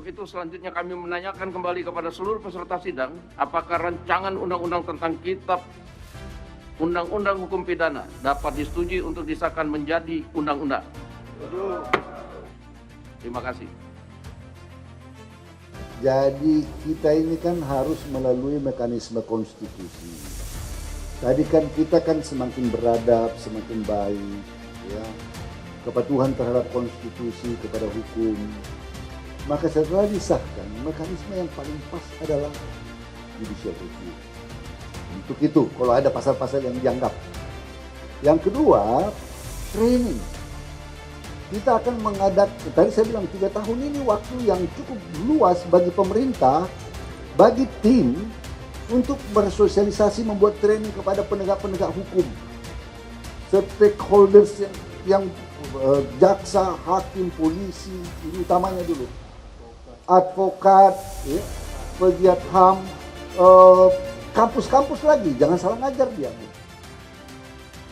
itu selanjutnya kami menanyakan kembali kepada seluruh peserta sidang, apakah rancangan undang-undang tentang kitab undang-undang hukum pidana dapat disetujui untuk disahkan menjadi undang-undang. Terima kasih. Jadi kita ini kan harus melalui mekanisme konstitusi. Tadi kan kita kan semakin beradab, semakin baik, ya, kepatuhan terhadap konstitusi, kepada hukum. Maka setelah disahkan, mekanisme yang paling pas adalah judicial review. Untuk itu, kalau ada pasal-pasal yang dianggap. Yang kedua, training. Kita akan mengadakan, tadi saya bilang 3 tahun ini waktu yang cukup luas bagi pemerintah, bagi tim untuk bersosialisasi, membuat training kepada penegak-penegak hukum, stakeholders yang jaksa, hakim, polisi, ini utamanya dulu, advokat, ya, pegiat HAM, kampus-kampus lagi, jangan salah ngajar dia.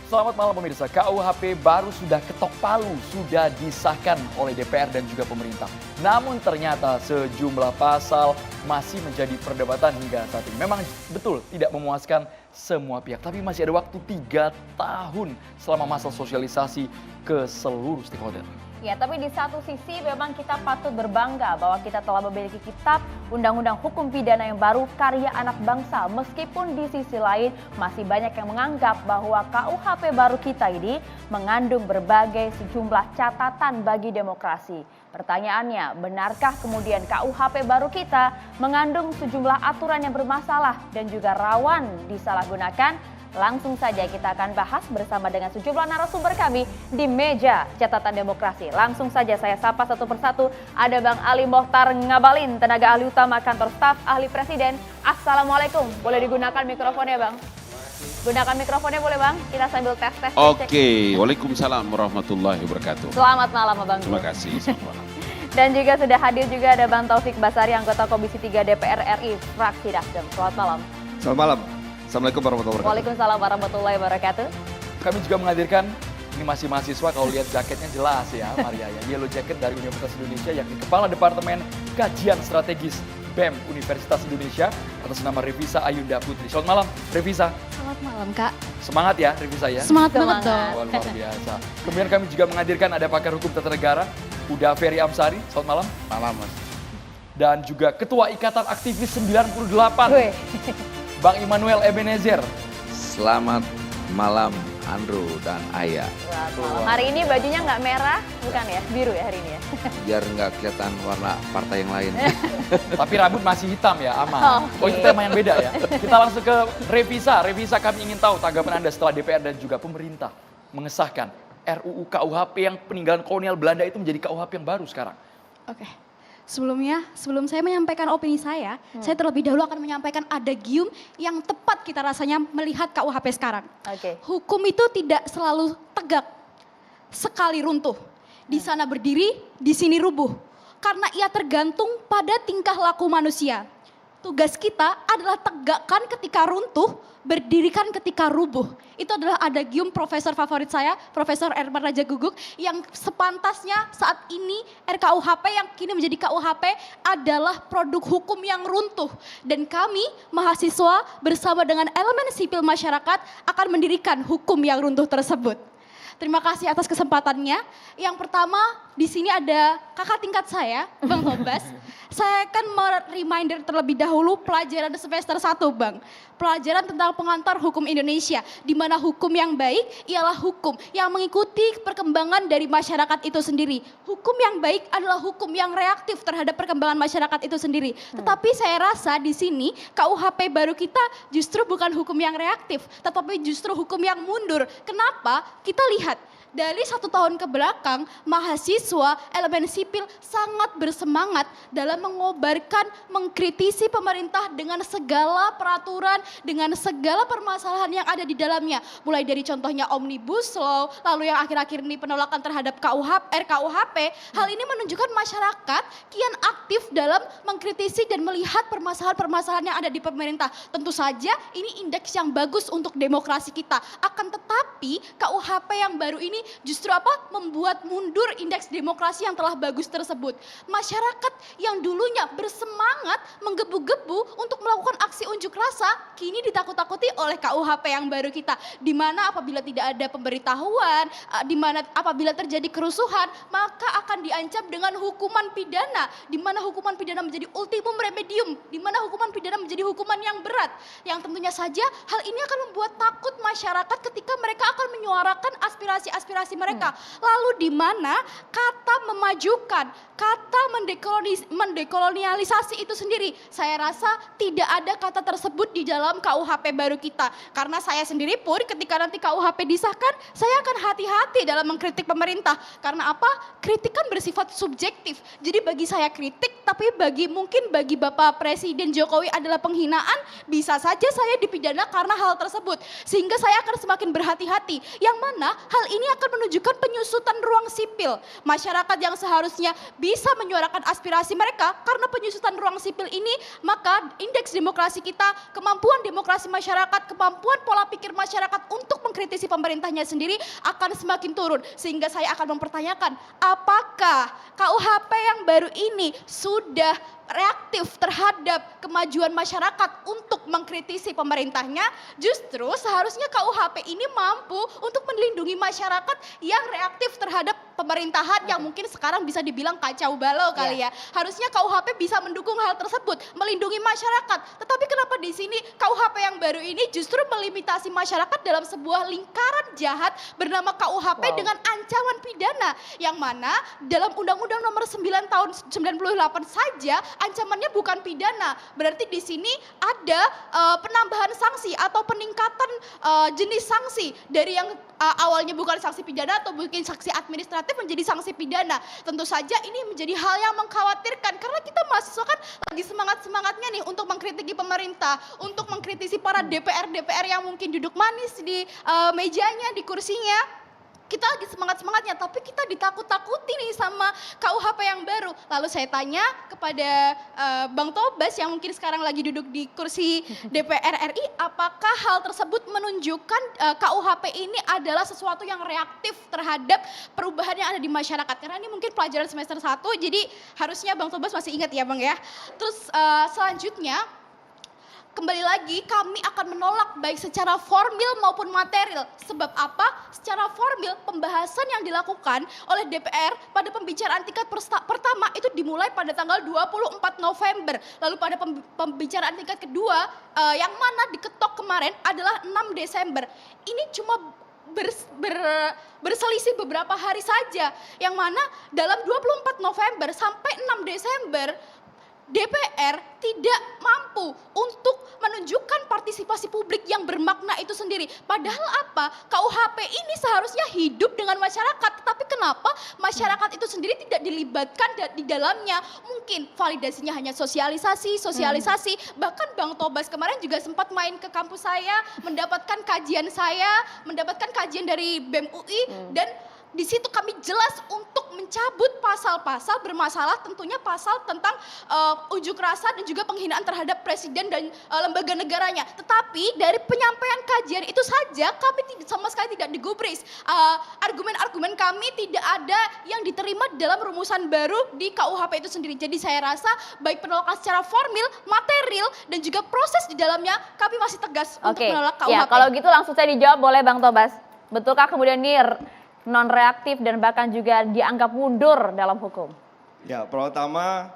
Selamat malam pemirsa, KUHP baru sudah ketok palu, sudah disahkan oleh DPR dan juga pemerintah. Namun ternyata sejumlah pasal masih menjadi perdebatan hingga saat ini. Memang betul tidak memuaskan semua pihak, tapi masih ada waktu 3 tahun selama masa sosialisasi ke seluruh stakeholder. Ya, tapi di satu sisi memang kita patut berbangga bahwa kita telah memiliki kitab Undang-Undang Hukum Pidana yang baru karya anak bangsa. Meskipun di sisi lain masih banyak yang menganggap bahwa KUHP baru kita ini mengandung berbagai sejumlah catatan bagi demokrasi. Pertanyaannya, benarkah kemudian KUHP baru kita mengandung sejumlah aturan yang bermasalah dan juga rawan disalahgunakan? Langsung saja kita akan bahas bersama dengan sejumlah narasumber kami di meja catatan demokrasi. Langsung saja saya sapa satu persatu. Ada Bang Ali Mohtar Ngabalin, tenaga ahli utama kantor staf ahli presiden. Assalamualaikum. Boleh digunakan mikrofonnya Bang? Gunakan mikrofonnya boleh Bang? Kita sambil tes-tes. Oke, waalaikumsalam warahmatullahi wabarakatuh. Selamat malam Bang. Terima kasih. Selamat malam. Dan juga sudah hadir juga ada Bang Taufik Basari, anggota Komisi 3 DPR RI, fraksi Nasdem. Selamat malam. Selamat malam. Assalamualaikum warahmatullahi wabarakatuh. Waalaikumsalam warahmatullahi wabarakatuh. Kami juga menghadirkan, ini masih mahasiswa, kalau lihat jaketnya jelas ya Maria ya. Yellow jacket dari Universitas Indonesia, yakni Kepala Departemen Kajian Strategis BEM Universitas Indonesia atas nama Revisa Ayunda Putri. Selamat malam Revisa. Selamat malam Kak. Semangat ya Revisa ya. Semangat banget dong. Wah, luar biasa. Kemudian kami juga menghadirkan ada pakar hukum tata negara, Uda Ferry Amsari. Selamat malam. Malam Mas. Dan juga Ketua Ikatan Aktivis 98, Wih. Bang Immanuel Ebenezer. Selamat malam Andrew dan Ayah. Hari ini bajunya nggak merah, bukan ya? Biru ya hari ini ya? Biar nggak kelihatan warna partai yang lain. Tapi rambut masih hitam ya, aman. Oke. Oh itu tema yang beda ya. Kita langsung ke Revisa. Revisa, kami ingin tahu tanggapan Anda setelah DPR dan juga pemerintah mengesahkan RUU KUHP yang peninggalan kolonial Belanda itu menjadi KUHP yang baru sekarang. Oke. Sebelum saya menyampaikan opini saya terlebih dahulu akan menyampaikan adagium yang tepat kita rasanya melihat KUHP sekarang. Oke. Hukum itu tidak selalu tegak, sekali runtuh. Di sana berdiri, di sini rubuh. Karena ia tergantung pada tingkah laku manusia. Tugas kita adalah tegakkan ketika runtuh, berdirikan ketika rubuh. Itu adalah adagium profesor favorit saya, Profesor Herman Raja Guguk, yang sepantasnya saat ini RKUHP yang kini menjadi KUHP adalah produk hukum yang runtuh. Dan kami mahasiswa bersama dengan elemen sipil masyarakat akan mendirikan hukum yang runtuh tersebut. Terima kasih atas kesempatannya. Yang pertama di sini ada kakak tingkat saya, Bang Tobas. Saya akan reminder terlebih dahulu pelajaran semester 1 Bang. Pelajaran tentang pengantar hukum Indonesia. Di mana hukum yang baik ialah hukum yang mengikuti perkembangan dari masyarakat itu sendiri. Hukum yang baik adalah hukum yang reaktif terhadap perkembangan masyarakat itu sendiri. Tetapi saya rasa di sini KUHP baru kita justru bukan hukum yang reaktif. Tetapi justru hukum yang mundur. Kenapa? Kita lihat. Dari 1 tahun ke belakang, mahasiswa, elemen sipil sangat bersemangat dalam mengobarkan, mengkritisi pemerintah dengan segala peraturan, dengan segala permasalahan yang ada di dalamnya. Mulai dari contohnya Omnibus Law, lalu yang akhir-akhir ini penolakan terhadap RKUHP. Hal ini menunjukkan masyarakat kian aktif dalam mengkritisi dan melihat permasalahan-permasalahan yang ada di pemerintah. Tentu saja ini indeks yang bagus untuk demokrasi kita. Akan tetapi KUHP yang baru ini justru apa? Membuat mundur indeks demokrasi yang telah bagus tersebut. Masyarakat yang dulunya bersemangat menggebu-gebu untuk melakukan aksi unjuk rasa, kini ditakut-takuti oleh KUHP yang baru kita. Di mana apabila tidak ada pemberitahuan, di mana apabila terjadi kerusuhan, maka akan diancam dengan hukuman pidana, di mana hukuman pidana menjadi ultimum remedium, di mana hukuman pidana menjadi hukuman yang berat, yang tentunya saja hal ini akan membuat takut masyarakat ketika mereka akan menyuarakan aspirasi-aspirasi mereka. Lalu di mana kata memajukan, kata mendekolonialisasi itu sendiri, saya rasa tidak ada kata tersebut di dalam KUHP baru kita. Karena saya sendiri pun ketika nanti KUHP disahkan, saya akan hati-hati dalam mengkritik pemerintah. Karena apa? Kritik kan bersifat subjektif. Jadi bagi saya kritik, tapi mungkin bagi Bapak Presiden Jokowi adalah penghinaan, bisa saja saya dipidana karena hal tersebut. Sehingga saya akan semakin berhati-hati. Yang mana hal ini akan menunjukkan penyusutan ruang sipil. Masyarakat yang seharusnya bisa menyuarakan aspirasi mereka, karena penyusutan ruang sipil ini, maka indeks demokrasi kita, kemampuan demokrasi masyarakat, kemampuan pola pikir masyarakat untuk mengkritisi pemerintahnya sendiri akan semakin turun. Sehingga saya akan mempertanyakan, apakah KUHP yang baru ini sudah reaktif terhadap kemajuan masyarakat untuk mengkritisi pemerintahnya? Justru seharusnya KUHP ini mampu untuk melindungi masyarakat yang reaktif terhadap pemerintahan yang mungkin sekarang bisa dibilang kacau balau kali ya. Harusnya KUHP bisa mendukung hal tersebut, melindungi masyarakat. Tetapi kenapa di sini KUHP yang baru ini justru melimitasi masyarakat dalam sebuah lingkaran jahat bernama KUHP dengan ancaman pidana, yang mana dalam Undang-Undang Nomor 9 tahun 98 saja ancamannya bukan pidana. Berarti di sini ada penambahan sanksi atau peningkatan jenis sanksi dari yang awalnya bukan sanksi pidana atau mungkin sanksi administratif menjadi sanksi pidana. Tentu saja ini menjadi hal yang mengkhawatirkan karena kita mahasiswa kan lagi semangat-semangatnya nih untuk mengkritiki pemerintah, untuk mengkritisi para DPR yang mungkin duduk manis di mejanya, di kursinya. Kita lagi semangat-semangatnya, tapi kita ditakut-takuti nih sama KUHP yang baru. Lalu saya tanya kepada Bang Tobas yang mungkin sekarang lagi duduk di kursi DPR RI, apakah hal tersebut menunjukkan KUHP ini adalah sesuatu yang reaktif terhadap perubahan yang ada di masyarakat? Karena ini mungkin pelajaran semester 1, jadi harusnya Bang Tobas masih ingat ya Bang ya. Terus selanjutnya, kembali lagi kami akan menolak baik secara formil maupun material. Sebab apa? Secara formil pembahasan yang dilakukan oleh DPR pada pembicaraan tingkat pertama itu dimulai pada tanggal 24 November. Lalu pada pembicaraan tingkat kedua yang mana diketok kemarin adalah 6 Desember. Ini cuma berselisih beberapa hari saja. Yang mana dalam 24 November sampai 6 Desember DPR tidak mampu untuk menunjukkan partisipasi publik yang bermakna itu sendiri. Padahal apa? KUHP ini seharusnya hidup dengan masyarakat. Tapi kenapa masyarakat itu sendiri tidak dilibatkan di dalamnya? Mungkin validasinya hanya sosialisasi. Bahkan Bang Tobas kemarin juga sempat main ke kampus saya, mendapatkan kajian dari BEM UI, dan di situ kami jelas untuk mencabut pasal-pasal bermasalah, tentunya pasal tentang unjuk rasa dan juga penghinaan terhadap presiden dan lembaga negaranya. Tetapi dari penyampaian kajian itu saja kami sama sekali tidak digubris. Argumen-argumen kami tidak ada yang diterima dalam rumusan baru di KUHP itu sendiri. Jadi saya rasa baik penolakan secara formil, material, dan juga proses di dalamnya kami masih tegas untuk menolak KUHP. Ya, kalau gitu langsung saya dijawab boleh Bang Tobas. Betulkah kemudian ini non-reaktif dan bahkan juga dianggap mundur dalam hukum? Ya, pertama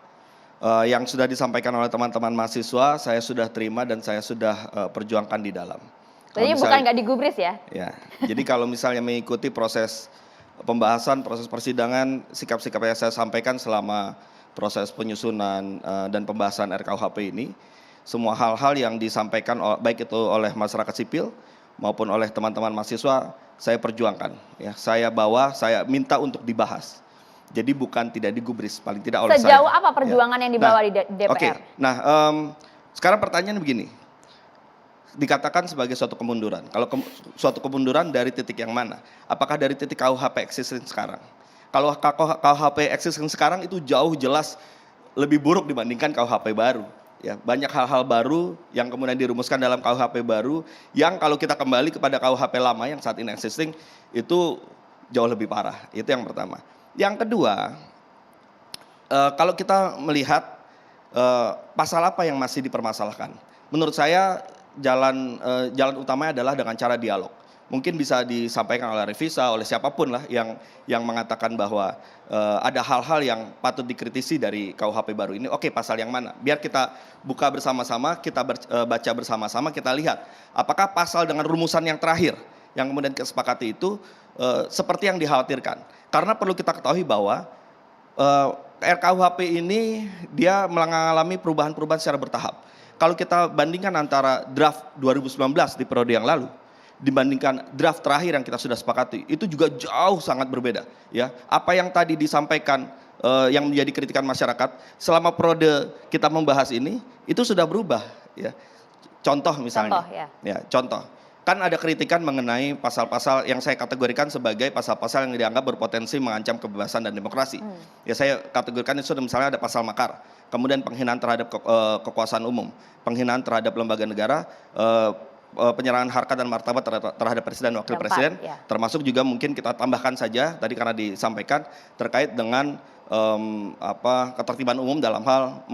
yang sudah disampaikan oleh teman-teman mahasiswa saya sudah terima dan saya sudah perjuangkan di dalam. Jadi bukan nggak digubris ya? Ya, jadi kalau misalnya mengikuti proses pembahasan, proses persidangan, sikap-sikap yang saya sampaikan selama proses penyusunan dan pembahasan RKUHP ini, semua hal-hal yang disampaikan baik itu oleh masyarakat sipil maupun oleh teman-teman mahasiswa, saya perjuangkan. Ya, saya minta untuk dibahas. Jadi bukan tidak digubris, paling tidak oleh saya. Sejauh apa perjuangan yang dibawa di DPR? Oke. Nah, sekarang pertanyaan begini. Dikatakan sebagai suatu kemunduran. Kalau suatu kemunduran dari titik yang mana? Apakah dari titik KUHP existing sekarang? Kalau KUHP existing sekarang itu jauh jelas lebih buruk dibandingkan KUHP baru. Ya, banyak hal-hal baru yang kemudian dirumuskan dalam KUHP baru yang kalau kita kembali kepada KUHP lama yang saat ini existing itu jauh lebih parah. Itu yang pertama. Yang kedua, kalau kita melihat pasal apa yang masih dipermasalahkan, menurut saya jalan utamanya adalah dengan cara dialog. Mungkin bisa disampaikan oleh Revisa, oleh siapapun lah yang mengatakan bahwa ada hal-hal yang patut dikritisi dari KUHP baru ini. Oke, pasal yang mana? Biar kita buka bersama-sama, kita baca bersama-sama, kita lihat apakah pasal dengan rumusan yang terakhir yang kemudian kesepakati itu seperti yang dikhawatirkan. Karena perlu kita ketahui bahwa RKUHP ini dia mengalami perubahan-perubahan secara bertahap. Kalau kita bandingkan antara draft 2019 di periode yang lalu dibandingkan draft terakhir yang kita sudah sepakati, itu juga jauh sangat berbeda. Ya, apa yang tadi disampaikan yang menjadi kritikan masyarakat selama periode kita membahas ini itu sudah berubah. Ya, contoh misalnya, contoh. Kan ada kritikan mengenai pasal-pasal yang saya kategorikan sebagai pasal-pasal yang dianggap berpotensi mengancam kebebasan dan demokrasi. Ya, saya kategorikan itu misalnya ada pasal makar, kemudian penghinaan terhadap kekuasaan umum, penghinaan terhadap lembaga negara, penyerangan harkat dan martabat terhadap presiden dan wakil presiden, termasuk juga mungkin kita tambahkan saja tadi karena disampaikan terkait dengan ketertiban umum dalam hal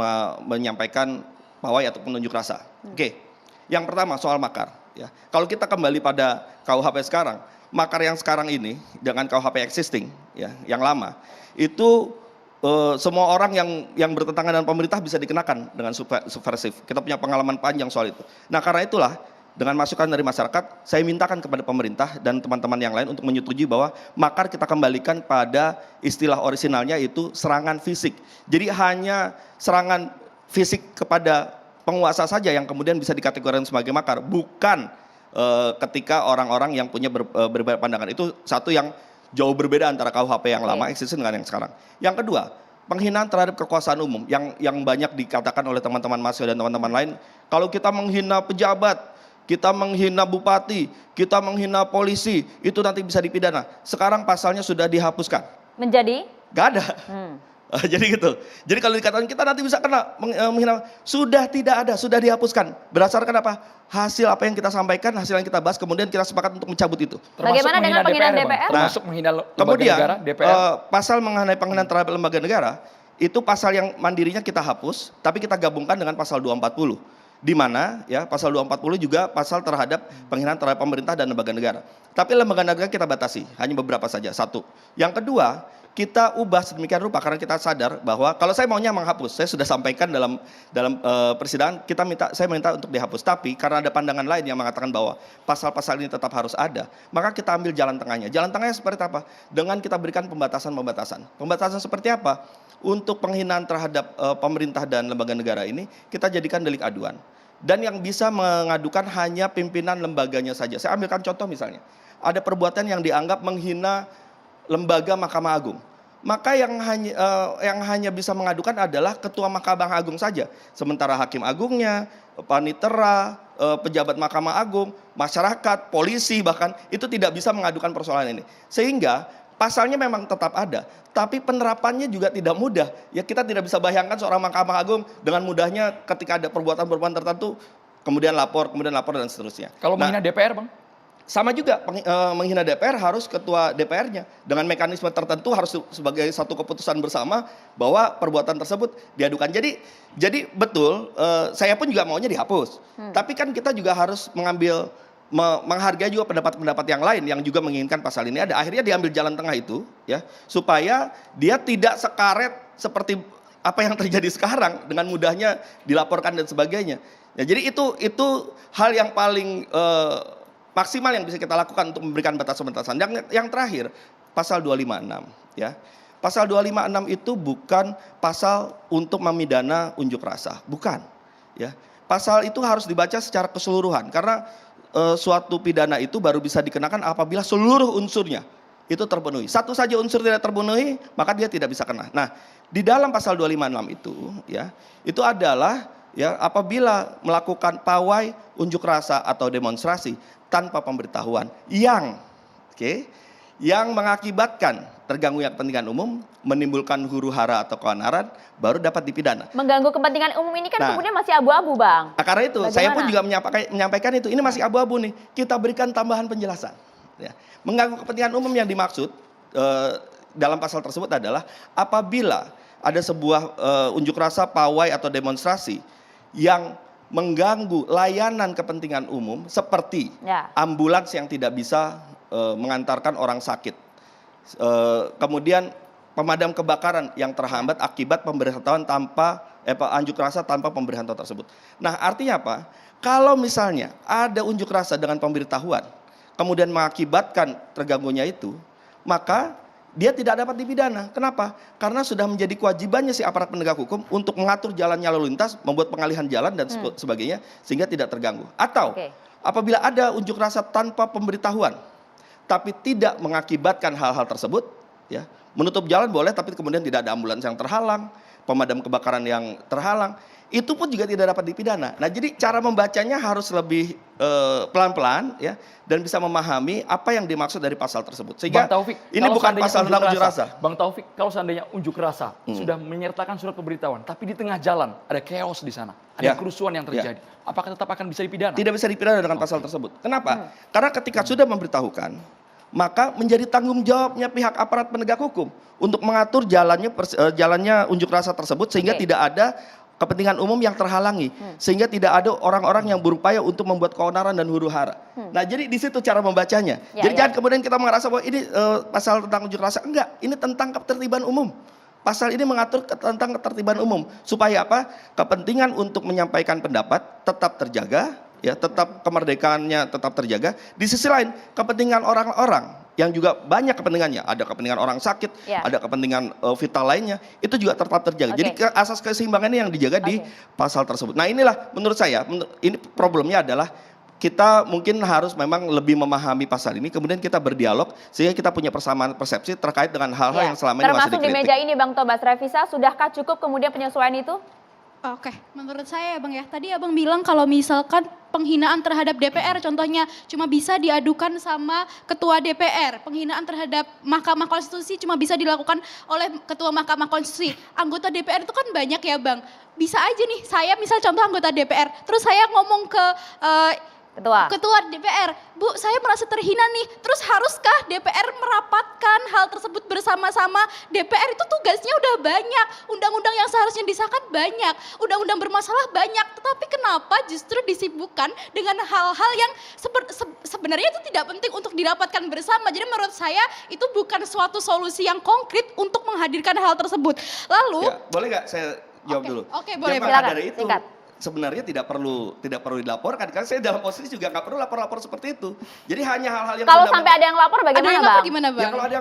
menyampaikan pawai ataupun unjuk rasa. Oke, yang pertama soal makar. Ya, kalau kita kembali pada KUHP sekarang, makar yang sekarang ini dengan KUHP existing, ya, yang lama, itu semua orang yang bertentangan dengan pemerintah bisa dikenakan dengan subversif. Kita punya pengalaman panjang soal itu. Nah, karena itulah dengan masukan dari masyarakat, saya mintakan kepada pemerintah dan teman-teman yang lain untuk menyetujui bahwa makar kita kembalikan pada istilah orisinalnya itu serangan fisik. Jadi hanya serangan fisik kepada penguasa saja yang kemudian bisa dikategorikan sebagai makar, bukan ketika orang-orang yang punya berbeda pandangan. Itu satu yang jauh berbeda antara KUHP yang lama existing dengan yang sekarang. Yang kedua, penghinaan terhadap kekuasaan umum yang banyak dikatakan oleh teman-teman mahasiswa dan teman-teman lain, kalau kita menghina pejabat, kita menghina bupati, kita menghina polisi, itu nanti bisa dipidana. Sekarang pasalnya sudah dihapuskan. Menjadi? Gak ada. Jadi gitu. Jadi kalau dikatakan kita nanti bisa kena menghina, sudah tidak ada, sudah dihapuskan. Berdasarkan apa? Hasil apa yang kita sampaikan, hasil yang kita bahas, kemudian kita sepakat untuk mencabut itu. Bagaimana dengan penghinaan DPR? Termasuk menghina lembaga kemudian, negara, DPR. Pasal mengenai penghinaan terhadap lembaga negara, itu pasal yang mandirinya kita hapus, tapi kita gabungkan dengan pasal 240. Di mana ya pasal 240 juga pasal terhadap penghinaan terhadap pemerintah dan lembaga negara. Tapi lembaga negara kita batasi, hanya beberapa saja, satu. Yang kedua, kita ubah sedemikian rupa karena kita sadar bahwa kalau saya maunya menghapus, saya sudah sampaikan dalam persidangan, saya minta untuk dihapus. Tapi karena ada pandangan lain yang mengatakan bahwa pasal-pasal ini tetap harus ada, maka kita ambil jalan tengahnya. Jalan tengahnya seperti apa? Dengan kita berikan pembatasan-pembatasan. Pembatasan seperti apa? Untuk penghinaan terhadap pemerintah dan lembaga negara ini, kita jadikan delik aduan. Dan yang bisa mengadukan hanya pimpinan lembaganya saja. Saya ambilkan contoh misalnya, ada perbuatan yang dianggap menghina lembaga Mahkamah Agung. Maka yang hanya bisa mengadukan adalah Ketua Mahkamah Agung saja. Sementara Hakim Agungnya, panitera, pejabat Mahkamah Agung, masyarakat, polisi bahkan, itu tidak bisa mengadukan persoalan ini. Sehingga pasalnya memang tetap ada, tapi penerapannya juga tidak mudah. Ya, kita tidak bisa bayangkan seorang Mahkamah Agung dengan mudahnya ketika ada perbuatan-perbuatan tertentu, kemudian lapor dan seterusnya. Kalau menghina DPR, Bang? Sama juga, menghina DPR harus ketua DPR-nya. Dengan mekanisme tertentu harus sebagai satu keputusan bersama bahwa perbuatan tersebut diadukan. Jadi betul, saya pun juga maunya dihapus. Tapi kan kita juga harus menghargai juga pendapat-pendapat yang lain yang juga menginginkan pasal ini ada. Akhirnya diambil jalan tengah itu, ya, supaya dia tidak sekaret seperti apa yang terjadi sekarang dengan mudahnya dilaporkan dan sebagainya. Ya, jadi itu hal yang paling maksimal yang bisa kita lakukan untuk memberikan batasan-batasan. Yang terakhir, pasal 256, ya. Pasal 256 itu bukan pasal untuk memidana unjuk rasa, bukan, ya. Pasal itu harus dibaca secara keseluruhan karena suatu pidana itu baru bisa dikenakan apabila seluruh unsurnya itu terpenuhi. Satu saja unsur tidak terpenuhi, maka dia tidak bisa kena. Nah, di dalam pasal 256 itu, ya, itu adalah ya apabila melakukan pawai, unjuk rasa atau demonstrasi tanpa pemberitahuan yang mengakibatkan terganggunya kepentingan umum, menimbulkan huru-hara atau keonaran, baru dapat dipidana. Mengganggu kepentingan umum ini kan kemudian masih abu-abu, Bang. Karena itu, bagaimana? Saya pun juga menyampaikan itu, ini masih abu-abu nih. Kita berikan tambahan penjelasan. Ya. Mengganggu kepentingan umum yang dimaksud dalam pasal tersebut adalah apabila ada sebuah unjuk rasa, pawai atau demonstrasi yang mengganggu layanan kepentingan umum seperti ambulans yang tidak bisa mengantarkan orang sakit. Kemudian pemadam kebakaran yang terhambat akibat pemberitahuan unjuk rasa tanpa pemberitahuan tersebut. Nah, artinya apa? Kalau misalnya ada unjuk rasa dengan pemberitahuan, kemudian mengakibatkan terganggunya itu, maka dia tidak dapat dipidana. Kenapa? Karena sudah menjadi kewajibannya si aparat penegak hukum untuk mengatur jalannya lalu lintas, membuat pengalihan jalan dan sebagainya, sehingga tidak terganggu. Atau apabila ada unjuk rasa tanpa pemberitahuan, tapi tidak mengakibatkan hal-hal tersebut, ya, menutup jalan boleh, tapi kemudian tidak ada ambulans yang terhalang, pemadam kebakaran yang terhalang, itu pun juga tidak dapat dipidana. Nah, jadi cara membacanya harus lebih pelan-pelan, ya, dan bisa memahami apa yang dimaksud dari pasal tersebut. Sehingga Bang Taufik, ini bukan pasal tentang unjuk rasa. Bang Taufik, kalau seandainya unjuk rasa sudah menyertakan surat pemberitahuan, tapi di tengah jalan ada chaos di sana, ada kerusuhan yang terjadi, apakah tetap akan bisa dipidana? Tidak bisa dipidana dengan pasal tersebut. Kenapa? Karena ketika sudah memberitahukan, maka menjadi tanggung jawabnya pihak aparat penegak hukum untuk mengatur jalannya unjuk rasa tersebut sehingga tidak ada kepentingan umum yang terhalangi, sehingga tidak ada orang-orang yang berupaya untuk membuat keonaran dan huru-hara. Nah, jadi di situ cara membacanya. Jadi jangan kemudian kita merasa bahwa ini pasal tentang unjuk rasa. Enggak, ini tentang ketertiban umum. Pasal ini mengatur tentang ketertiban umum supaya apa? Kepentingan untuk menyampaikan pendapat tetap terjaga, ya, tetap kemerdekaannya tetap terjaga. Di sisi lain, kepentingan orang-orang yang juga banyak kepentingannya, ada kepentingan orang sakit, ada kepentingan vital lainnya, itu juga tetap terjaga. Jadi asas keseimbangan ini yang dijaga di pasal tersebut. Nah, inilah menurut saya, ini problemnya adalah kita mungkin harus memang lebih memahami pasal ini, kemudian kita berdialog sehingga kita punya persamaan persepsi terkait dengan hal-hal yang selama ini masih termasuk dikritik. di meja ini Bang Tobas. Revisa, sudahkah cukup kemudian penyesuaian itu? Oke, menurut saya ya Bang ya, tadi Abang bilang kalau misalkan penghinaan terhadap DPR contohnya cuma bisa diadukan sama ketua DPR. Penghinaan terhadap Mahkamah Konstitusi cuma bisa dilakukan oleh ketua Mahkamah Konstitusi. Anggota DPR itu kan banyak ya Bang. Bisa aja nih, saya misal contoh anggota DPR, terus saya ngomong ke Ketua DPR, Bu, saya merasa terhina nih. Terus haruskah DPR merapatkan hal tersebut bersama-sama? DPR itu tugasnya udah banyak, undang-undang yang seharusnya disahkan banyak, undang-undang bermasalah banyak. Tetapi kenapa justru disibukkan dengan hal-hal yang sebenarnya itu tidak penting untuk dirapatkan bersama. Jadi menurut saya itu bukan suatu solusi yang konkret untuk menghadirkan hal tersebut. Lalu, boleh nggak saya jawab dulu? Oke, boleh. Silakan, dari itu sebenarnya tidak perlu dilaporkan, karena saya dalam posisi juga nggak perlu lapor-lapor seperti itu. Jadi hanya hal-hal yang kalau sampai ada yang lapor bagaimana, ada yang Bang? lapor gimana, Bang? Ya kalau ada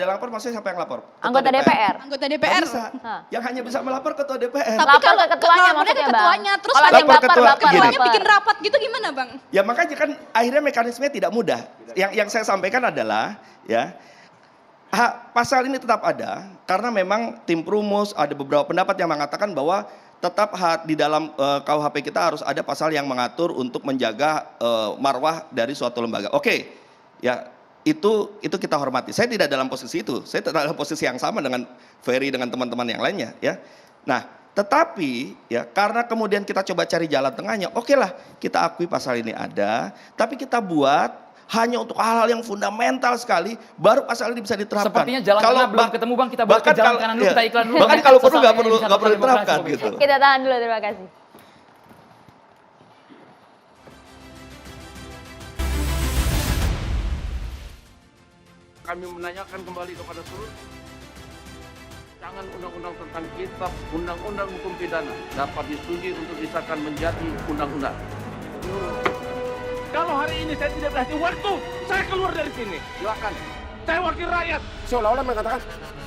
yang lapor maksudnya siapa yang lapor? Anggota DPR. Anggota Nggak DPR. bisa. Yang hanya bisa melapor ketua DPR. Tapi Lapor kalau ke ketuanya lapornya maksudnya, ke Bang. ketuanya, terus Kalau ada yang lapor baper, ketuanya bikin rapat gitu gimana, Bang? Ya makanya kan akhirnya mekanismenya tidak mudah. Yang saya sampaikan adalah ya pasal ini tetap ada karena memang tim perumus ada beberapa pendapat yang mengatakan bahwa tetap di dalam KUHP kita harus ada pasal yang mengatur untuk menjaga marwah dari suatu lembaga. Oke, ya itu kita hormati. Saya tidak dalam posisi itu. Saya tidak dalam posisi yang sama dengan Ferry dengan teman-teman yang lainnya. Ya, nah tetapi ya karena kemudian kita coba cari jalan tengahnya. Oke lah, kita akui pasal ini ada, tapi kita buat hanya untuk hal-hal yang fundamental sekali, baru pasal ini bisa diterapkan. Sepertinya jalan tengah belum ketemu Bang, kita buat ke jalan kanan dulu, kita iklan dulu. Bahkan kalau perlu nggak perlu diterapkan gitu. Kita tahan dulu, terima kasih. Kami menanyakan kembali kepada seluruh rancangan undang-undang tentang kitab undang-undang hukum pidana dapat disetujui untuk disahkan menjadi undang-undang. Kalau hari ini saya tidak berhasil waktu, saya keluar dari sini. Silakan. Saya wakil rakyat. Seolah-olah mengatakan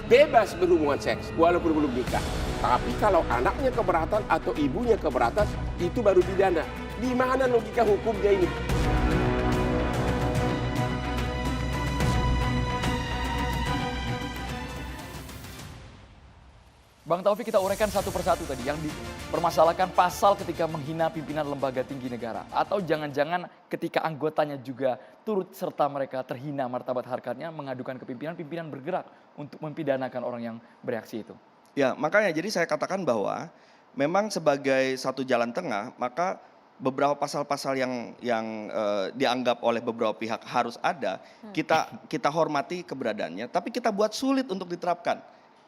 bebas berhubungan seks walaupun belum nikah. Tapi kalau anaknya keberatan atau ibunya keberatan, itu baru pidana. Di mana logika hukumnya ini? Bang Taufik, kita uraikan satu persatu tadi yang dipermasalahkan pasal ketika menghina pimpinan lembaga tinggi negara. Atau jangan-jangan ketika anggotanya juga turut serta mereka terhina martabat harkatnya mengadukan ke pimpinan, pimpinan bergerak untuk mempidanakan orang yang bereaksi itu. Ya makanya jadi saya katakan bahwa memang sebagai satu jalan tengah maka beberapa pasal-pasal yang dianggap oleh beberapa pihak harus ada, kita hormati keberadaannya, tapi kita buat sulit untuk diterapkan,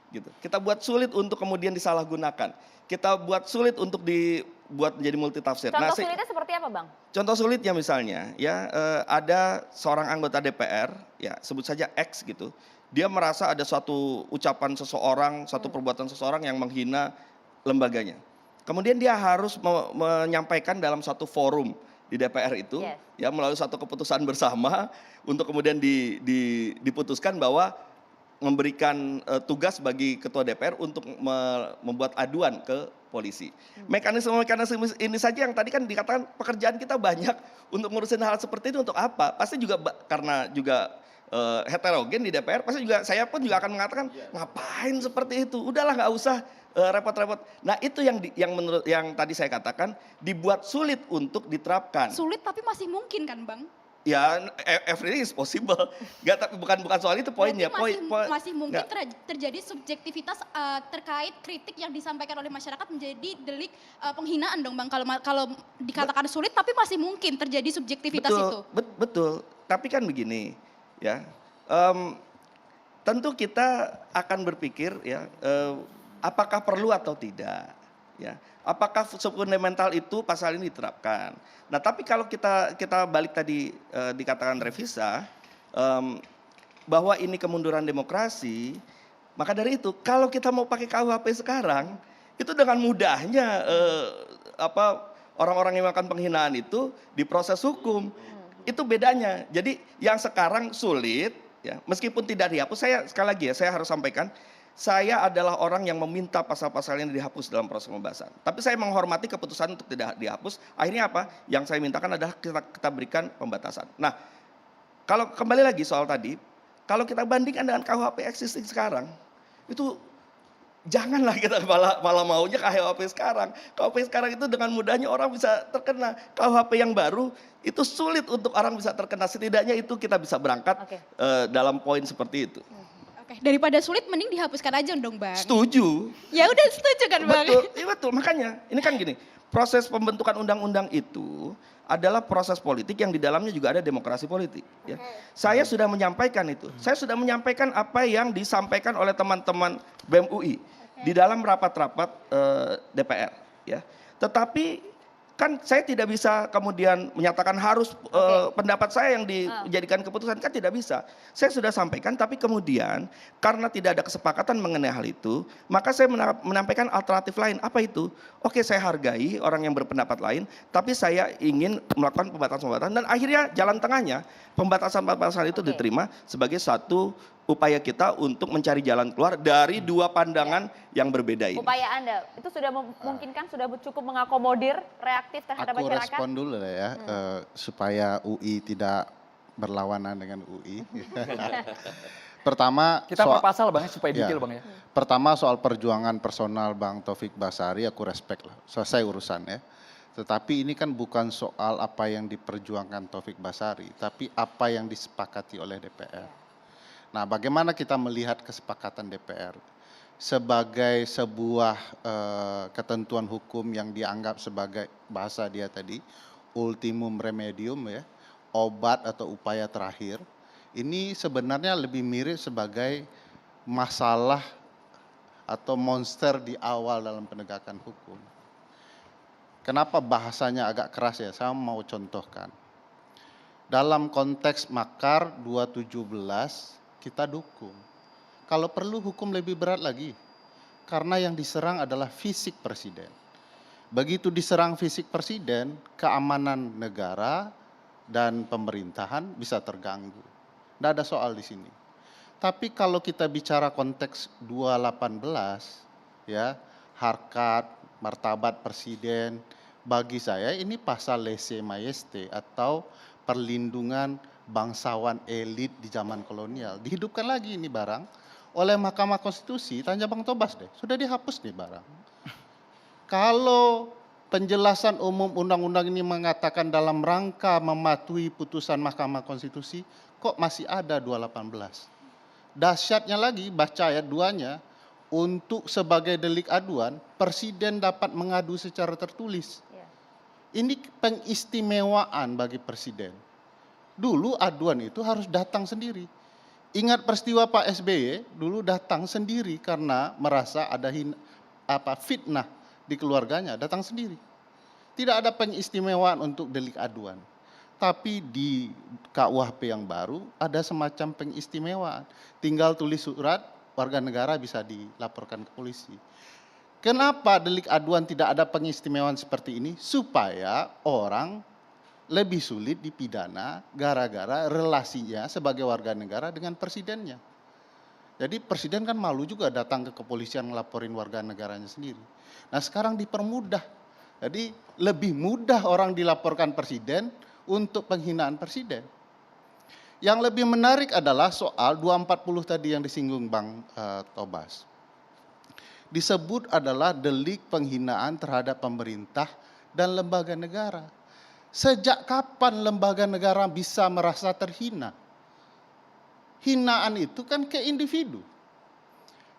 gitu. Kita buat sulit untuk kemudian disalahgunakan. Kita buat sulit untuk dibuat menjadi multitafsir. Contoh sulitnya seperti apa, Bang? Contoh sulitnya misalnya, ya ada seorang anggota DPR, ya sebut saja X gitu, dia merasa ada suatu ucapan seseorang, suatu perbuatan seseorang yang menghina lembaganya. Kemudian dia harus menyampaikan dalam satu forum di DPR itu, ya melalui satu keputusan bersama untuk kemudian diputuskan bahwa memberikan tugas bagi ketua DPR untuk membuat aduan ke polisi. Mekanisme ini saja yang tadi kan dikatakan pekerjaan kita banyak untuk ngurusin hal seperti itu untuk apa? Pasti juga karena juga heterogen di DPR, pasti juga saya pun juga akan mengatakan ngapain seperti itu? Udahlah nggak usah repot-repot. Nah itu yang tadi saya katakan dibuat sulit untuk diterapkan. Sulit tapi masih mungkin kan, Bang? Ya, everything is possible. Bukan soal itu poinnya. Masih mungkin terjadi subjektivitas terkait kritik yang disampaikan oleh masyarakat menjadi delik penghinaan dong, Bang. Kalau dikatakan sulit tapi masih mungkin terjadi subjektivitas itu. Betul. Tapi kan begini, ya. Tentu kita akan berpikir ya, apakah perlu atau tidak, ya. Apakah fundamental itu pasal ini diterapkan. Nah tapi kalau kita balik tadi dikatakan Revisa, bahwa ini kemunduran demokrasi, maka dari itu kalau kita mau pakai KUHP sekarang, itu dengan mudahnya orang-orang yang melakukan penghinaan itu diproses hukum. Itu bedanya. Jadi yang sekarang sulit, ya meskipun tidak dihapus, sekali lagi ya saya harus sampaikan, saya adalah orang yang meminta pasal-pasal yang dihapus dalam proses pembahasan. Tapi saya menghormati keputusan untuk tidak dihapus. Akhirnya apa? Yang saya mintakan adalah kita berikan pembatasan. Nah, kalau kembali lagi soal tadi, kalau kita bandingkan dengan KUHP existing sekarang, itu janganlah kita malah maunya KUHP sekarang. KUHP sekarang itu dengan mudahnya orang bisa terkena. KUHP yang baru itu sulit untuk orang bisa terkena. Setidaknya itu kita bisa berangkat dalam poin seperti itu. Oke, daripada sulit mending dihapuskan aja dong, Bang. Setuju. Ya udah setuju kan, Bang? Betul, iya betul. Makanya ini kan gini, proses pembentukan undang-undang itu adalah proses politik yang di dalamnya juga ada demokrasi politik. Ya. Saya sudah menyampaikan itu. Saya sudah menyampaikan apa yang disampaikan oleh teman-teman BEM UI di dalam rapat-rapat DPR. Ya. Tetapi kan saya tidak bisa kemudian menyatakan harus pendapat saya yang dijadikan keputusan, kan tidak bisa. Saya sudah sampaikan, tapi kemudian karena tidak ada kesepakatan mengenai hal itu, maka saya menyampaikan alternatif lain. Apa itu? Oke, saya hargai orang yang berpendapat lain, tapi saya ingin melakukan pembatasan-pembatasan, dan akhirnya jalan tengahnya pembatasan-pembatasan itu diterima sebagai satu upaya kita untuk mencari jalan keluar dari dua pandangan yang berbeda ini. Upaya Anda itu sudah memungkinkan, sudah cukup mengakomodir reaktif terhadap masyarakat? Aku respon dulu lah ya, supaya UI tidak berlawanan dengan UI. Pertama, kita per pasal Bang supaya detail Bang ya. Pertama soal perjuangan personal Bang Taufik Basari, aku respect lah, selesai urusan ya. Tetapi ini kan bukan soal apa yang diperjuangkan Taufik Basari, tapi apa yang disepakati oleh DPR. Nah, bagaimana kita melihat kesepakatan DPR sebagai sebuah ketentuan hukum yang dianggap sebagai, bahasa dia tadi, ultimum remedium ya, obat atau upaya terakhir. Ini sebenarnya lebih mirip sebagai masalah atau monster di awal dalam penegakan hukum. Kenapa bahasanya agak keras ya? Saya mau contohkan. Dalam konteks Makar 217 kita dukung. Kalau perlu hukum lebih berat lagi. Karena yang diserang adalah fisik presiden. Begitu diserang fisik presiden, keamanan negara dan pemerintahan bisa terganggu. Tidak ada soal di sini. Tapi kalau kita bicara konteks 218, ya, harkat, martabat presiden, bagi saya ini pasal lese majeste atau perlindungan bangsawan elit di zaman kolonial. Dihidupkan lagi ini barang oleh Mahkamah Konstitusi, tanya Bang Tobas deh, sudah dihapus nih barang. Kalau penjelasan umum undang-undang ini mengatakan dalam rangka mematuhi putusan Mahkamah Konstitusi, kok masih ada 218? Dahsyatnya lagi, baca ayat 2-nya, untuk sebagai delik aduan, presiden dapat mengadu secara tertulis. Ini pengistimewaan bagi presiden. Dulu aduan itu harus datang sendiri. Ingat peristiwa Pak SBY dulu datang sendiri karena merasa ada fitnah di keluarganya, datang sendiri. Tidak ada pengistimewaan untuk delik aduan. Tapi di KUHP yang baru ada semacam pengistimewaan. Tinggal tulis surat, warga negara bisa dilaporkan ke polisi. Kenapa delik aduan tidak ada pengistimewaan seperti ini? Supaya orang lebih sulit dipidana gara-gara relasinya sebagai warga negara dengan presidennya. Jadi presiden kan malu juga datang ke kepolisian ngelaporin warga negaranya sendiri. Nah sekarang dipermudah. Jadi lebih mudah orang dilaporkan presiden untuk penghinaan presiden. Yang lebih menarik adalah soal 240 tadi yang disinggung Bang Tobas. Disebut adalah delik penghinaan terhadap pemerintah dan lembaga negara. Sejak kapan lembaga negara bisa merasa terhina? Hinaan itu kan ke individu.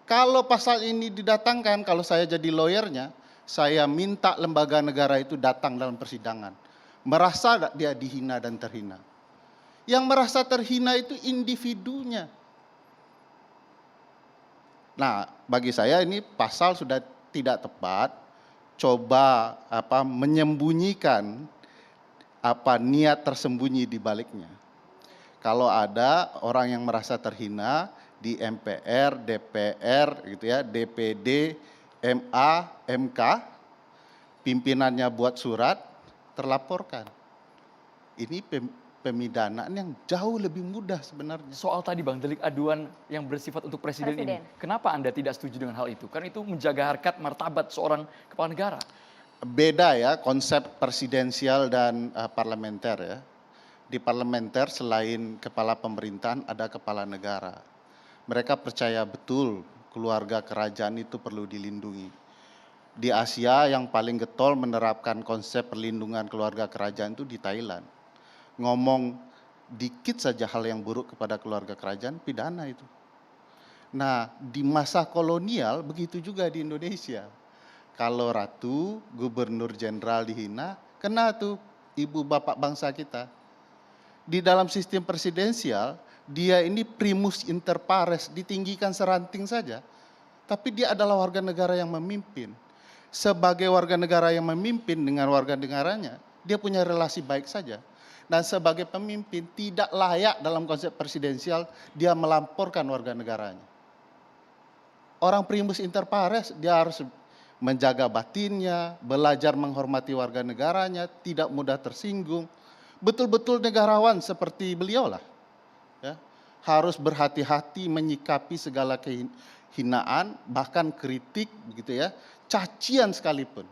Kalau pasal ini didatangkan, kalau saya jadi lawyernya, saya minta lembaga negara itu datang dalam persidangan. Merasa dia dihina dan terhina. Yang merasa terhina itu individunya. Nah, bagi saya ini pasal sudah tidak tepat. Coba menyembunyikan niat tersembunyi di baliknya. Kalau ada orang yang merasa terhina di MPR, DPR, gitu ya, DPD, MA, MK, pimpinannya buat surat, terlaporkan. Ini pemidanaan yang jauh lebih mudah sebenarnya. Soal tadi Bang, delik aduan yang bersifat untuk presiden ini, kenapa Anda tidak setuju dengan hal itu? Kan itu menjaga harkat martabat seorang kepala negara. Beda ya konsep presidensial dan parlementer ya. Di parlementer selain kepala pemerintahan ada kepala negara. Mereka percaya betul keluarga kerajaan itu perlu dilindungi. Di Asia yang paling getol menerapkan konsep perlindungan keluarga kerajaan itu di Thailand. Ngomong dikit saja hal yang buruk kepada keluarga kerajaan, pidana itu. Nah, di masa kolonial begitu juga di Indonesia. Kalau ratu, gubernur jenderal dihina, kena tuh ibu bapak bangsa kita. Di dalam sistem presidensial, dia ini primus inter pares, ditinggikan seranting saja. Tapi dia adalah warga negara yang memimpin. Sebagai warga negara yang memimpin dengan warga negaranya, dia punya relasi baik saja. Dan sebagai pemimpin tidak layak dalam konsep presidensial dia melamporkan warga negaranya. Orang primus inter pares, dia harus menjaga batinnya, belajar menghormati warga negaranya, tidak mudah tersinggung. Betul-betul negarawan seperti beliau lah. Ya. Harus berhati-hati menyikapi segala kehinaan, bahkan kritik begitu ya, cacian sekalipun.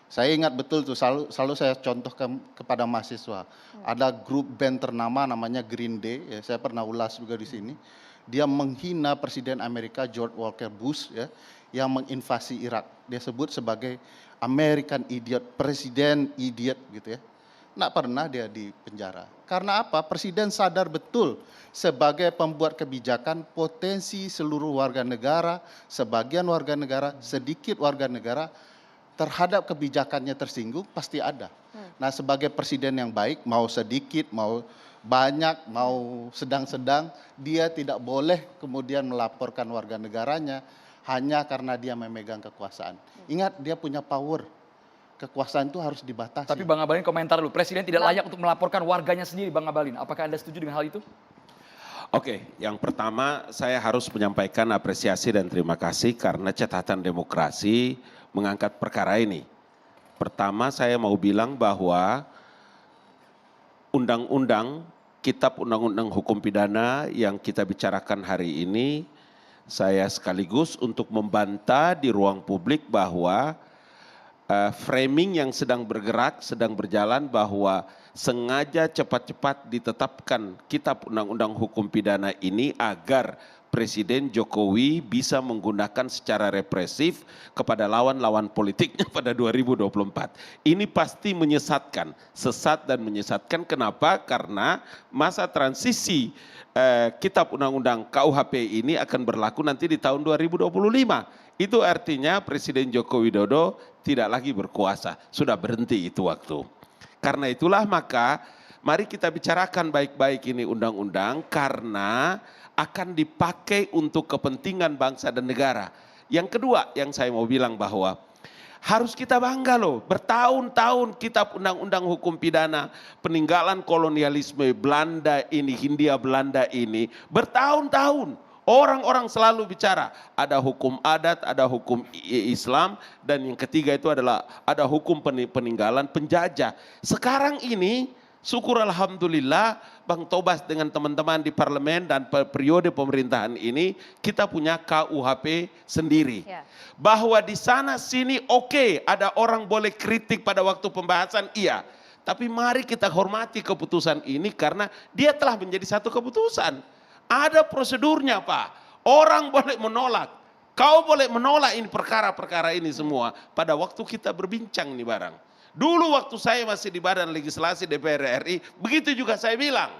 Saya ingat betul tuh, selalu saya contohkan kepada mahasiswa. Ada grup band ternama namanya Green Day, ya, saya pernah ulas juga di sini. Dia menghina Presiden Amerika George Walker Bush ya, yang menginvasi Irak. Dia sebut sebagai American idiot, presiden idiot gitu ya. Nggak pernah dia di penjara. Karena apa? Presiden sadar betul sebagai pembuat kebijakan potensi seluruh warga negara, sebagian warga negara, sedikit warga negara terhadap kebijakannya tersinggung pasti ada. Nah, sebagai presiden yang baik, mau sedikit, mau banyak, mau sedang-sedang, dia tidak boleh kemudian melaporkan warga negaranya hanya karena dia memegang kekuasaan. Ingat, dia punya power. Kekuasaan itu harus dibatasi. Tapi Bang Abalin komentar dulu, presiden tidak layak untuk melaporkan warganya sendiri, Bang Abalin. Apakah Anda setuju dengan hal itu? Oke, yang pertama saya harus menyampaikan apresiasi dan terima kasih karena catatan demokrasi mengangkat perkara ini. Pertama saya mau bilang bahwa undang-undang, kitab undang-undang hukum pidana yang kita bicarakan hari ini, saya sekaligus untuk membantah di ruang publik bahwa framing yang sedang bergerak, sedang berjalan bahwa sengaja cepat-cepat ditetapkan kitab undang-undang hukum pidana ini agar Presiden Jokowi bisa menggunakan secara represif kepada lawan-lawan politiknya pada 2024. Ini pasti menyesatkan, sesat dan menyesatkan. Kenapa? Karena masa transisi kitab undang-undang KUHP ini akan berlaku nanti di tahun 2025. Itu artinya Presiden Joko Widodo tidak lagi berkuasa, sudah berhenti itu waktu. Karena itulah maka mari kita bicarakan baik-baik ini undang-undang karena akan dipakai untuk kepentingan bangsa dan negara. Yang kedua yang saya mau bilang bahwa harus kita bangga loh, bertahun-tahun kitab undang-undang hukum pidana peninggalan kolonialisme Belanda ini, Hindia Belanda ini, bertahun-tahun orang-orang selalu bicara ada hukum adat, ada hukum Islam, dan yang ketiga itu adalah ada hukum peninggalan penjajah. Sekarang ini syukur alhamdulillah Bang Tobas dengan teman-teman di parlemen dan periode pemerintahan ini kita punya KUHP sendiri. Ya. Bahwa di sana sini oke, ada orang boleh kritik pada waktu pembahasan, iya. Tapi mari kita hormati keputusan ini karena dia telah menjadi satu keputusan. Ada prosedurnya Pak, orang boleh menolak. Kau boleh menolak ini perkara-perkara ini semua pada waktu kita berbincang nih barang. Dulu waktu saya masih di Badan Legislasi DPR RI, begitu juga saya bilang.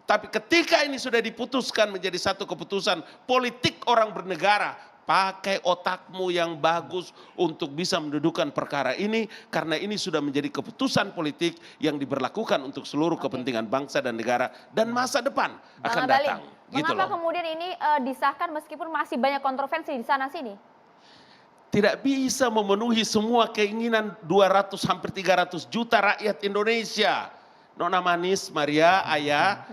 Tapi ketika ini sudah diputuskan menjadi satu keputusan politik orang bernegara, pakai otakmu yang bagus untuk bisa mendudukan perkara ini, karena ini sudah menjadi keputusan politik yang diberlakukan untuk seluruh kepentingan bangsa dan negara dan masa depan akan datang. Gitu Mengapa loh. kemudian ini disahkan meskipun masih banyak kontroversi di sana sini? Tidak bisa memenuhi semua keinginan 200 hampir 300 juta rakyat Indonesia. Nona Manis, Maria, Ayah,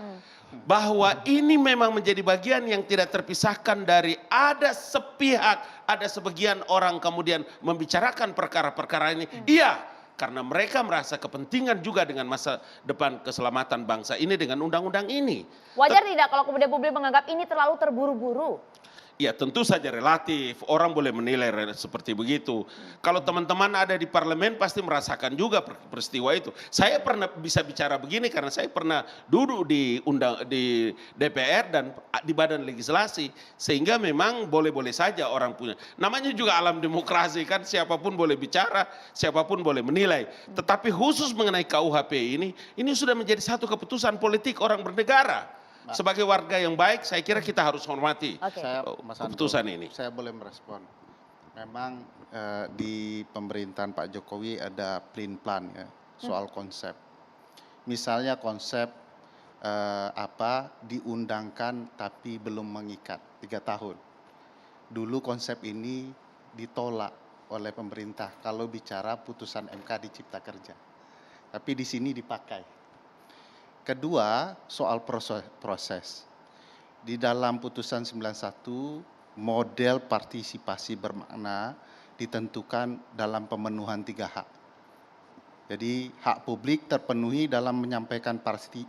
bahwa ini memang menjadi bagian yang tidak terpisahkan dari ada sepihak, ada sebagian orang kemudian membicarakan perkara-perkara ini. Iya, karena mereka merasa kepentingan juga dengan masa depan keselamatan bangsa ini dengan undang-undang ini. Wajar tidak kalau kemudian publik menganggap ini terlalu terburu-buru? Ya tentu saja relatif, orang boleh menilai seperti begitu. Kalau teman-teman ada di parlemen pasti merasakan juga peristiwa itu. Saya pernah bisa bicara begini karena saya pernah duduk di DPR dan di Badan Legislasi. Sehingga memang boleh-boleh saja orang punya. Namanya juga alam demokrasi kan, siapapun boleh bicara, siapapun boleh menilai. Tetapi khusus mengenai KUHP ini sudah menjadi satu keputusan politik orang bernegara. Sebagai warga yang baik, saya kira kita harus hormati keputusan ini. Saya boleh merespon. Memang di pemerintahan Pak Jokowi ada plan ya soal konsep. Misalnya konsep diundangkan tapi belum mengikat 3 tahun. Dulu konsep ini ditolak oleh pemerintah kalau bicara putusan MK di Cipta Kerja. Tapi di sini dipakai. Kedua, soal proses. Di dalam putusan 91, model partisipasi bermakna ditentukan dalam pemenuhan 3 hak. Jadi hak publik terpenuhi dalam menyampaikan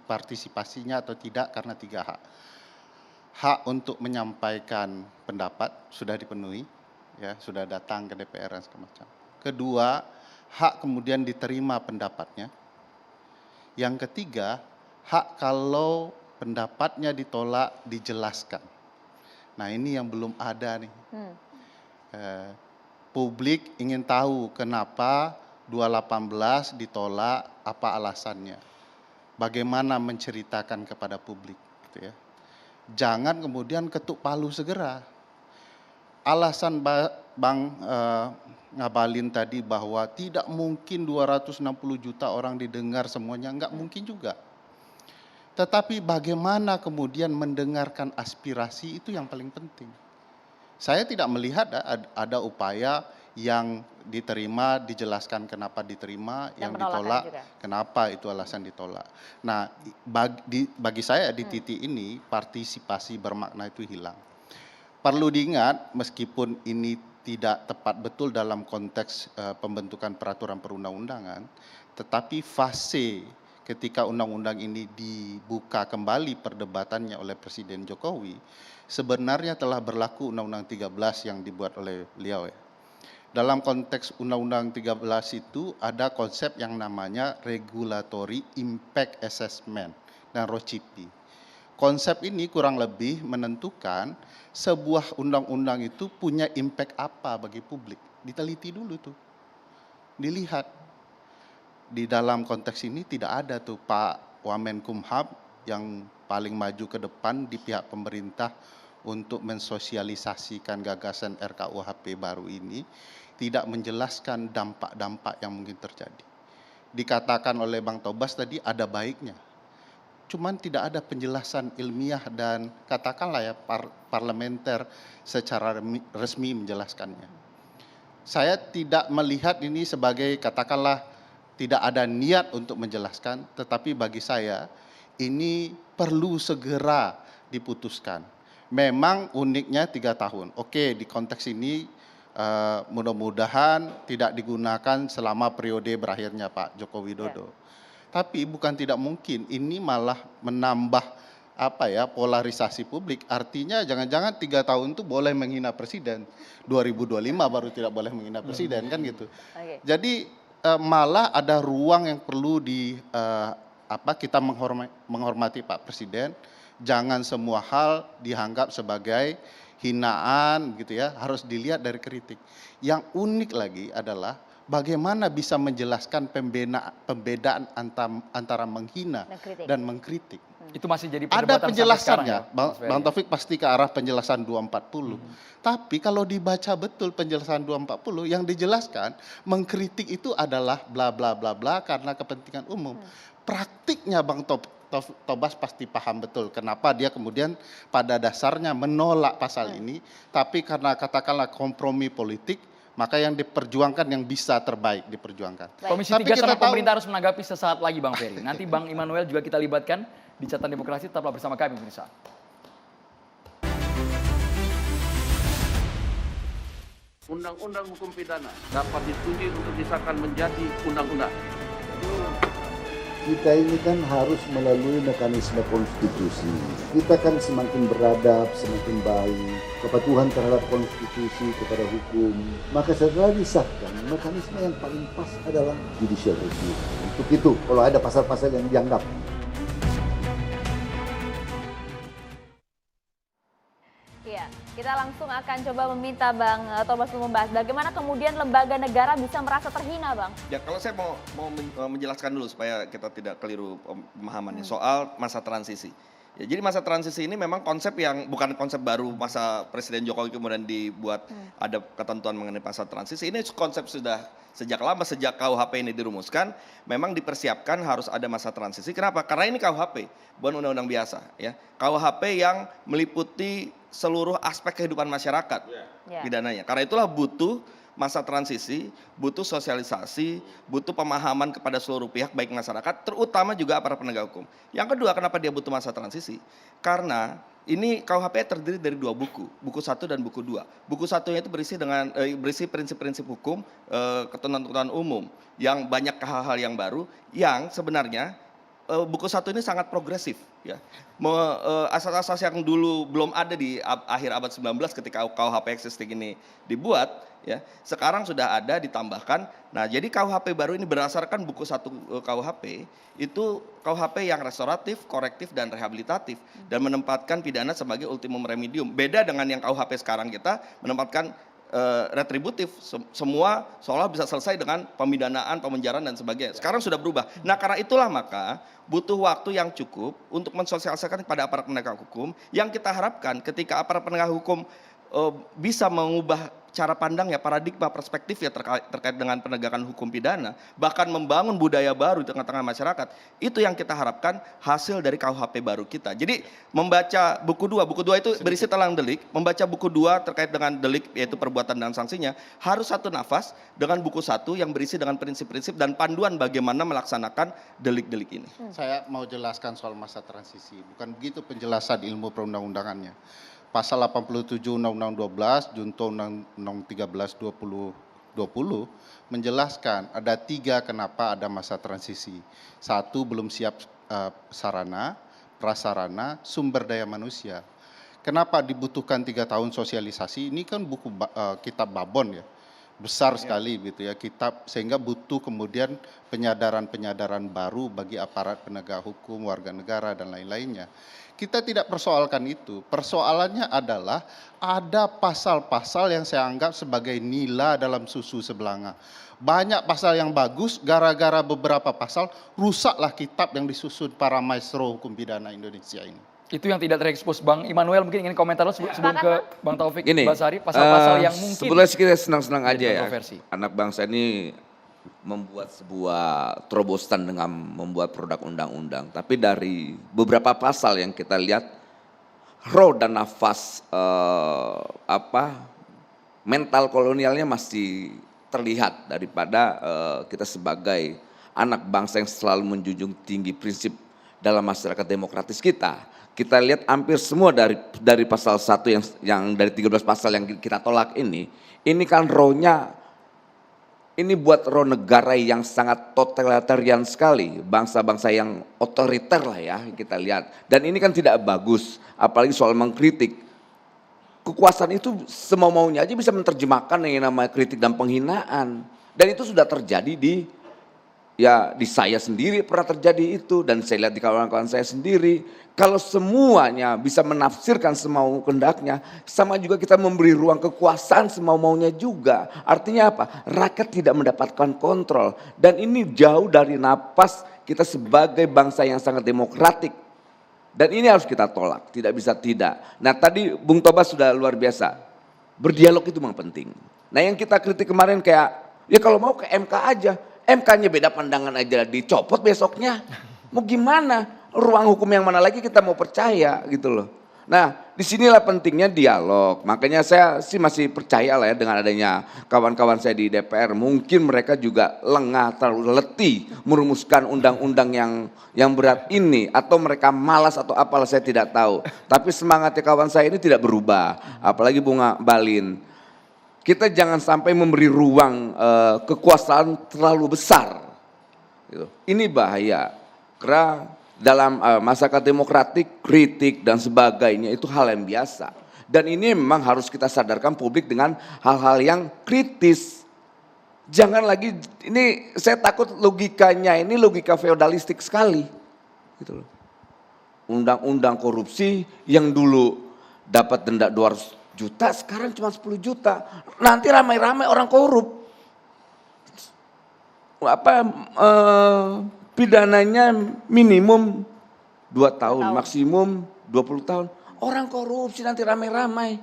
partisipasinya atau tidak karena 3 hak. Hak untuk menyampaikan pendapat sudah dipenuhi, ya sudah datang ke DPR dan segala macam. Kedua, hak kemudian diterima pendapatnya. Yang ketiga, hak kalau pendapatnya ditolak dijelaskan. Nah ini yang belum ada nih. Publik ingin tahu kenapa 218 ditolak, apa alasannya. Bagaimana menceritakan kepada publik. Gitu ya. Jangan kemudian ketuk palu segera. Alasan Bang Ngabalin tadi bahwa tidak mungkin 260 juta orang didengar semuanya, enggak mungkin juga. Tetapi bagaimana kemudian mendengarkan aspirasi itu yang paling penting. Saya tidak melihat ada upaya yang diterima, dijelaskan kenapa diterima, dan yang ditolak, juga. Kenapa itu alasan ditolak. Nah, bagi saya di titik ini partisipasi bermakna itu hilang. Perlu diingat meskipun ini tidak tepat betul dalam konteks pembentukan peraturan perundang-undangan, tetapi fase ketika undang-undang ini dibuka kembali perdebatannya oleh Presiden Jokowi, sebenarnya telah berlaku Undang-Undang 13 yang dibuat oleh beliau ya. Dalam konteks Undang-Undang 13 itu ada konsep yang namanya Regulatory Impact Assessment dan ROCIPI. Konsep ini kurang lebih menentukan sebuah undang-undang itu punya impact apa bagi publik. Diteliti dulu tuh, dilihat. Di dalam konteks ini tidak ada tuh Pak Wamenkumham yang paling maju ke depan di pihak pemerintah untuk mensosialisasikan gagasan RKUHP baru ini tidak menjelaskan dampak-dampak yang mungkin terjadi. Dikatakan oleh Bang Tobas tadi ada baiknya, cuman tidak ada penjelasan ilmiah dan katakanlah ya parlementer secara resmi menjelaskannya. Saya tidak melihat ini sebagai katakanlah tidak ada niat untuk menjelaskan, tetapi bagi saya ini perlu segera diputuskan. Memang uniknya 3 tahun. Oke, di konteks ini mudah-mudahan tidak digunakan selama periode berakhirnya Pak Joko Widodo. Tapi bukan tidak mungkin ini malah menambah polarisasi publik. Artinya jangan-jangan 3 tahun itu boleh menghina presiden, 2025 baru tidak boleh menghina presiden kan gitu. Jadi malah ada ruang yang perlu kita menghormati Pak Presiden. Jangan semua hal dianggap sebagai hinaan gitu ya, harus dilihat dari kritik. Yang unik lagi adalah bagaimana bisa menjelaskan pembedaan antara menghina dan mengkritik. Itu masih jadi ada perdebatan penjelasannya, sampai sekarang ya, Bang Taufik pasti ke arah penjelasan 240. Tapi kalau dibaca betul penjelasan 240, yang dijelaskan mengkritik itu adalah bla bla bla bla karena kepentingan umum. Praktiknya Bang Tobas pasti paham betul kenapa dia kemudian pada dasarnya menolak pasal ini, tapi karena katakanlah kompromi politik, maka yang diperjuangkan yang bisa terbaik diperjuangkan. Komisi 3 sama pemerintah harus menanggapi sesaat lagi Bang Ferry. Nanti Bang Immanuel juga kita libatkan di Catatan Demokrasi, tetaplah bersama kami pemirsa. Undang-undang hukum pidana dapat disetujui untuk disahkan menjadi undang-undang. Kita ini kan harus melalui mekanisme konstitusi. Kita kan semakin beradab, semakin baik, kepatuhan terhadap konstitusi, kepada hukum. Maka setelah disahkan, mekanisme yang paling pas adalah judicial review. Untuk itu, kalau ada pasal-pasal yang dianggap kita langsung akan coba meminta Bang Tobas untuk membahas bagaimana kemudian lembaga negara bisa merasa terhina, Bang. Ya, kalau saya mau menjelaskan dulu supaya kita tidak keliru pemahamannya soal masa transisi. Ya, jadi masa transisi ini memang konsep yang bukan konsep baru masa Presiden Jokowi kemudian dibuat ada ketentuan mengenai masa transisi. Ini konsep sudah sejak lama, sejak KUHP ini dirumuskan, memang dipersiapkan harus ada masa transisi. Kenapa? Karena ini KUHP, bukan undang-undang biasa. Ya. KUHP yang meliputi seluruh aspek kehidupan masyarakat pidananya. Karena itulah butuh masa transisi, butuh sosialisasi, butuh pemahaman kepada seluruh pihak baik masyarakat, terutama juga para penegak hukum. Yang kedua, kenapa dia butuh masa transisi? Karena ini KUHP terdiri dari 2 buku, buku 1 dan buku 2. Buku 1-nya itu berisi prinsip-prinsip hukum, ketentuan umum, yang banyak hal-hal yang baru, yang sebenarnya buku 1 ini sangat progresif, ya. Asas-asas yang dulu belum ada di akhir abad 19 ketika KUHP existing ini dibuat, ya, sekarang sudah ada ditambahkan. Nah, jadi KUHP baru ini berdasarkan buku 1 KUHP itu KUHP yang restoratif, korektif, dan rehabilitatif, dan menempatkan pidana sebagai ultimum remedium. Beda dengan yang KUHP sekarang kita menempatkan retributif, semua seolah bisa selesai dengan pemidanaan, pemenjaraan dan sebagainya. Sekarang sudah berubah. Nah, karena itulah maka butuh waktu yang cukup untuk mensosialisasikan kepada aparat penegak hukum, yang kita harapkan ketika aparat penegak hukum bisa mengubah cara pandang ya, paradigma perspektif ya terkait dengan penegakan hukum pidana, bahkan membangun budaya baru di tengah-tengah masyarakat. Itu yang kita harapkan hasil dari KUHP baru kita. Jadi membaca buku 2 itu berisi tentang delik, membaca buku 2 terkait dengan delik yaitu perbuatan dan sanksinya harus satu nafas dengan buku 1 yang berisi dengan prinsip-prinsip dan panduan bagaimana melaksanakan delik-delik ini. Saya mau jelaskan soal masa transisi, bukan begitu penjelasan ilmu perundang-undangannya. Pasal 87 Undang-Undang 12, Junto Undang-Undang 13 2020 menjelaskan ada 3 kenapa ada masa transisi. 1, belum siap sarana, prasarana, sumber daya manusia. Kenapa dibutuhkan 3 tahun sosialisasi? Ini kan buku kitab Babon ya, besar sekali gitu ya kitab, sehingga butuh kemudian penyadaran-penyadaran baru bagi aparat penegak hukum, warga negara dan lain-lainnya. Kita tidak persoalkan itu. Persoalannya adalah ada pasal-pasal yang saya anggap sebagai nila dalam susu sebelanga. Banyak pasal yang bagus, gara-gara beberapa pasal rusaklah kitab yang disusun para maestro hukum pidana Indonesia ini. Itu yang tidak terekspos. Bang Immanuel mungkin ingin komentar lo sebelum ke Bang Taufik Ini, Basari, pasal-pasal yang mungkin sebetulnya kita senang-senang aja jadi ya. kontroversi. Anak bangsa ini membuat sebuah terobosan dengan membuat produk undang-undang. Tapi dari beberapa pasal yang kita lihat, roh dan nafas mental kolonialnya masih terlihat daripada kita sebagai anak bangsa yang selalu menjunjung tinggi prinsip dalam masyarakat demokratis kita. Kita lihat hampir semua dari pasal 1 yang dari 13 pasal yang kita tolak ini kan rohnya, ini buat roh negara yang sangat totalitarian sekali, bangsa-bangsa yang otoriter lah ya kita lihat. Dan ini kan tidak bagus, apalagi soal mengkritik. Kekuasaan itu semau-maunya aja bisa menerjemahkan yang namanya kritik dan penghinaan. Dan itu sudah terjadi di saya sendiri pernah terjadi itu, dan saya lihat di kawan-kawan saya sendiri. Kalau semuanya bisa menafsirkan semau kehendaknya, sama juga kita memberi ruang kekuasaan semau-maunya juga. Artinya apa? Rakyat tidak mendapatkan kontrol. Dan ini jauh dari napas kita sebagai bangsa yang sangat demokratik. Dan ini harus kita tolak, tidak bisa tidak. Nah tadi Bung Tobas sudah luar biasa. Berdialog itu memang penting. Nah yang kita kritik kemarin kayak, ya kalau mau ke MK aja. MK-nya beda pandangan aja dicopot besoknya. Mau gimana? Ruang hukum yang mana lagi kita mau percaya gitu loh. Nah disinilah pentingnya dialog. Makanya saya sih masih percaya lah ya dengan adanya kawan-kawan saya di DPR. Mungkin mereka juga lengah, terlalu letih merumuskan undang-undang yang berat ini. Atau mereka malas atau apalah saya tidak tahu. Tapi semangatnya kawan saya ini tidak berubah. Apalagi Bunga Balin. Kita jangan sampai memberi ruang kekuasaan terlalu besar. Ini bahaya. Karena dalam masyarakat demokratik, kritik dan sebagainya itu hal yang biasa. Dan ini memang harus kita sadarkan publik dengan hal-hal yang kritis. Jangan lagi, ini saya takut logikanya ini logika feodalistik sekali. Gitu loh. Undang-undang korupsi yang dulu dapat denda 200 juta, sekarang cuma 10 juta. Nanti ramai-ramai orang korup. Pidananya minimum 2 tahun, maksimum 20 tahun. Orang korupsi nanti ramai-ramai.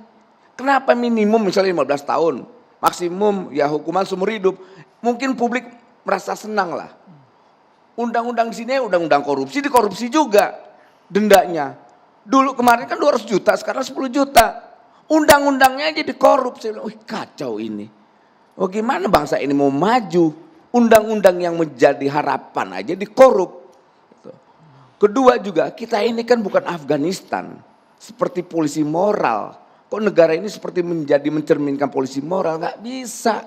Kenapa minimum misalnya 15 tahun, maksimum ya hukuman seumur hidup. Mungkin publik merasa senang lah. Undang-undang di sini undang-undang korupsi, dikorupsi juga dendanya. Dulu kemarin kan 200 juta, sekarang 10 juta. Undang-undangnya aja dikorup. Saya bilang, kacau ini. Oh gimana bangsa ini mau maju? Undang-undang yang menjadi harapan aja dikorup. Kedua juga, kita ini kan bukan Afghanistan. Seperti polisi moral. Kok negara ini seperti mencerminkan polisi moral? Gak bisa.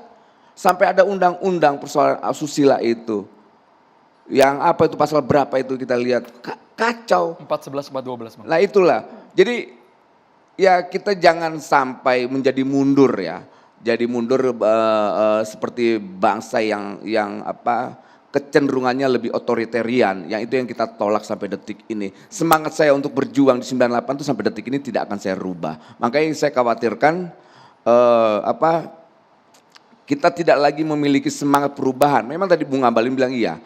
Sampai ada undang-undang persoalan asusila itu. Yang apa itu pasal berapa itu kita lihat. Kacau. 411, 412. Nah itulah. Jadi ya kita jangan sampai menjadi mundur ya. Jadi mundur seperti bangsa yang kecenderungannya lebih otoritarian. Yang itu yang kita tolak sampai detik ini. Semangat saya untuk berjuang di 98 itu sampai detik ini tidak akan saya rubah. Makanya saya khawatirkan kita tidak lagi memiliki semangat perubahan. Memang tadi Bung Abalin bilang iya.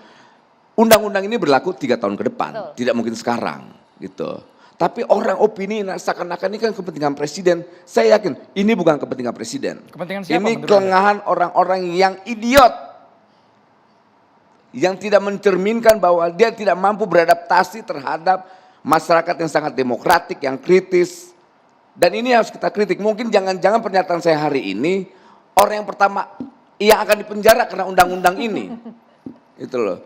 Undang-undang ini berlaku 3 tahun ke depan. Betul. Tidak mungkin sekarang gitu. Tapi orang opini seakan-akan ini kan kepentingan presiden. Saya yakin ini bukan kepentingan presiden. Kepentingan siapa? Ini kelengahan orang-orang yang idiot. Yang tidak mencerminkan bahwa dia tidak mampu beradaptasi terhadap masyarakat yang sangat demokratik, yang kritis. Dan ini harus kita kritik. Mungkin jangan-jangan pernyataan saya hari ini, orang yang pertama yang akan dipenjara karena undang-undang ini. Itu loh.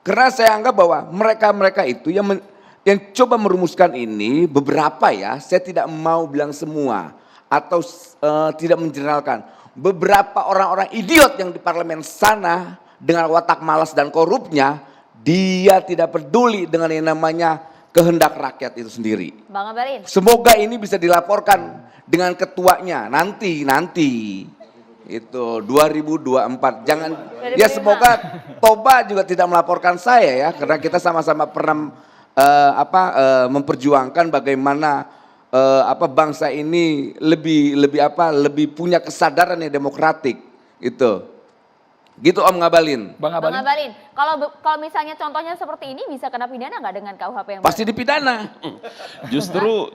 Karena saya anggap bahwa mereka-mereka itu yang coba merumuskan ini beberapa ya, saya tidak mau bilang semua atau tidak menjeneralkan. Beberapa orang-orang idiot yang di parlemen sana dengan watak malas dan korupnya, dia tidak peduli dengan yang namanya kehendak rakyat itu sendiri. Bang Abalin. Semoga ini bisa dilaporkan dengan ketuanya nanti. Itu 2024. Jangan ya semoga Toba juga tidak melaporkan saya ya, karena kita sama-sama pernah memperjuangkan bagaimana bangsa ini lebih punya kesadaran yang demokratik itu. Gitu Om Ngabalin. Bang Bang Abalin. Ngabalin, kalau misalnya contohnya seperti ini bisa kena pidana nggak dengan KUHP yang Pasti baru? dipidana.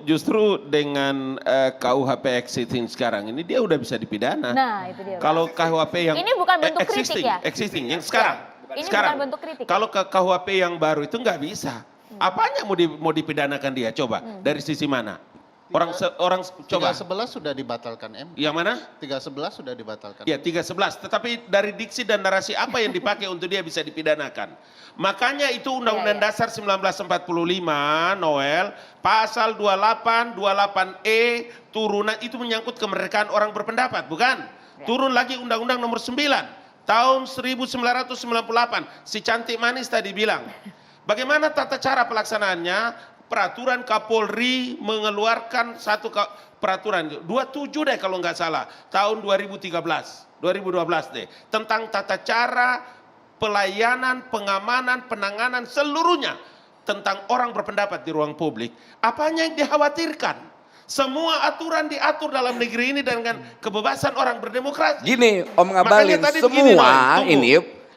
Justru dengan KUHP existing sekarang ini dia udah bisa dipidana. Nah, itu dia. Kalau KUHP yang Ini bukan bentuk kritik ya? existing yang sekarang. Ini sekarang. bukan bentuk kritik. Kalau ke KUHP yang baru itu nggak bisa. Apanya mau dipidanakan dia? Coba dari sisi mana? Orang coba. 311 sudah dibatalkan MK. Yang mana? 311 sudah dibatalkan. Ya 311, tetapi dari diksi dan narasi apa yang dipakai untuk dia bisa dipidanakan. Makanya itu Undang-Undang Dasar 1945, Noel, pasal 28, 28E, turunan itu menyangkut kemerdekaan orang berpendapat, bukan? Turun lagi Undang-Undang nomor 9, tahun 1998, si cantik manis tadi bilang. Bagaimana tata cara pelaksanaannya? Peraturan Kapolri mengeluarkan satu peraturan 27 deh kalau nggak salah tahun 2012 deh tentang tata cara pelayanan, pengamanan, penanganan seluruhnya tentang orang berpendapat di ruang publik. Apanya yang dikhawatirkan? Semua aturan diatur dalam negeri ini dengan kebebasan orang berdemokrasi. Gini Om Ngabalin, Makanya tadi semua begini, Noel, ini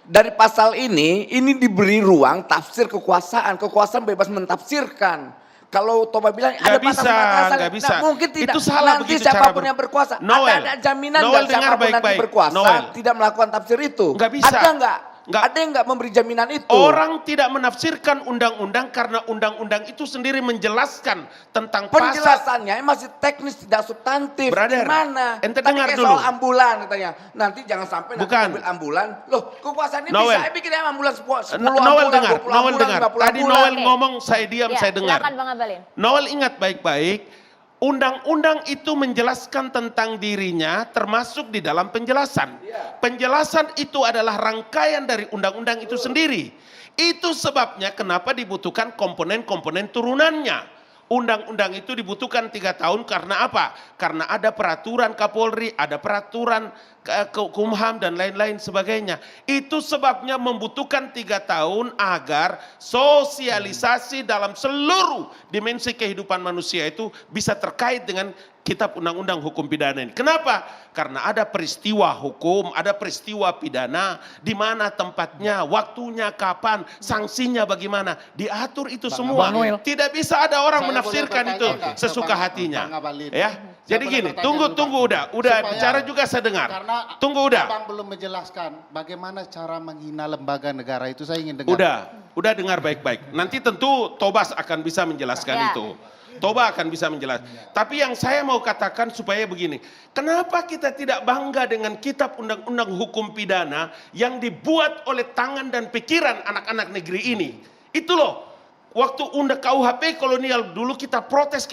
dari pasal ini diberi ruang tafsir kekuasaan. Kekuasaan bebas mentafsirkan. Kalau Toba bilang ada batasan-batasan, nggak bisa. mungkin tidak. Itu salah Nanti begitu siapapun cara yang berkuasa, Noel, ada jaminan Noel, nggak dengar siapapun nanti baik-baik. berkuasa Noel. tidak melakukan tafsir itu? Nggak bisa. Ada nggak? Nggak. Ada yang nggak memberi jaminan itu? Orang tidak menafsirkan undang-undang karena undang-undang itu sendiri menjelaskan tentang pasal. Penjelasannya masih teknis tidak substantif. Brother, Gimana? ente Tadi dengar kayak dulu. soal ambulan katanya. Nanti jangan sampai nanti Bukan. ambil ambulan. Loh, kekuasaan ini Noel. bisa bikin ambulan 10 Noel ambulan, dengar, 20 Noel ambulan, dengar. 50 Tadi ambulan. Noel ngomong, saya diam, Ya, saya dengar. silakan Bang Ngabalin. Noel ingat baik-baik, undang-undang itu menjelaskan tentang dirinya termasuk di dalam penjelasan. Penjelasan itu adalah rangkaian dari undang-undang itu sendiri. Itu sebabnya kenapa dibutuhkan komponen-komponen turunannya. Undang-undang itu dibutuhkan 3 tahun karena apa? Karena ada peraturan Kapolri, ada peraturan Kumham dan lain-lain sebagainya. Itu sebabnya membutuhkan 3 tahun agar sosialisasi dalam seluruh dimensi kehidupan manusia itu bisa terkait dengan kitab undang-undang hukum pidana ini. Kenapa? Karena ada peristiwa hukum, ada peristiwa pidana, di mana tempatnya, waktunya, kapan, sanksinya bagaimana. Diatur itu semua. Tidak bisa ada orang Saya menafsirkan boleh itu bertanya nggak sesuka ke Bang hatinya. Ngabalin? Ya. Jadi Saya gini, boleh tunggu bertanya dulu, udah Supaya- bicara juga saya dengar. Karena Tunggu udah. Abang belum menjelaskan bagaimana cara menghina lembaga negara itu, saya ingin dengar. Udah dengar baik-baik. Nanti tentu Tobas akan bisa menjelaskan Ya. itu. Toba akan bisa menjelaskan. Tapi yang saya mau katakan supaya begini. Kenapa kita tidak bangga dengan kitab undang-undang hukum pidana yang dibuat oleh tangan dan pikiran anak-anak negeri ini? Itu loh. Waktu undang KUHP kolonial dulu kita protes.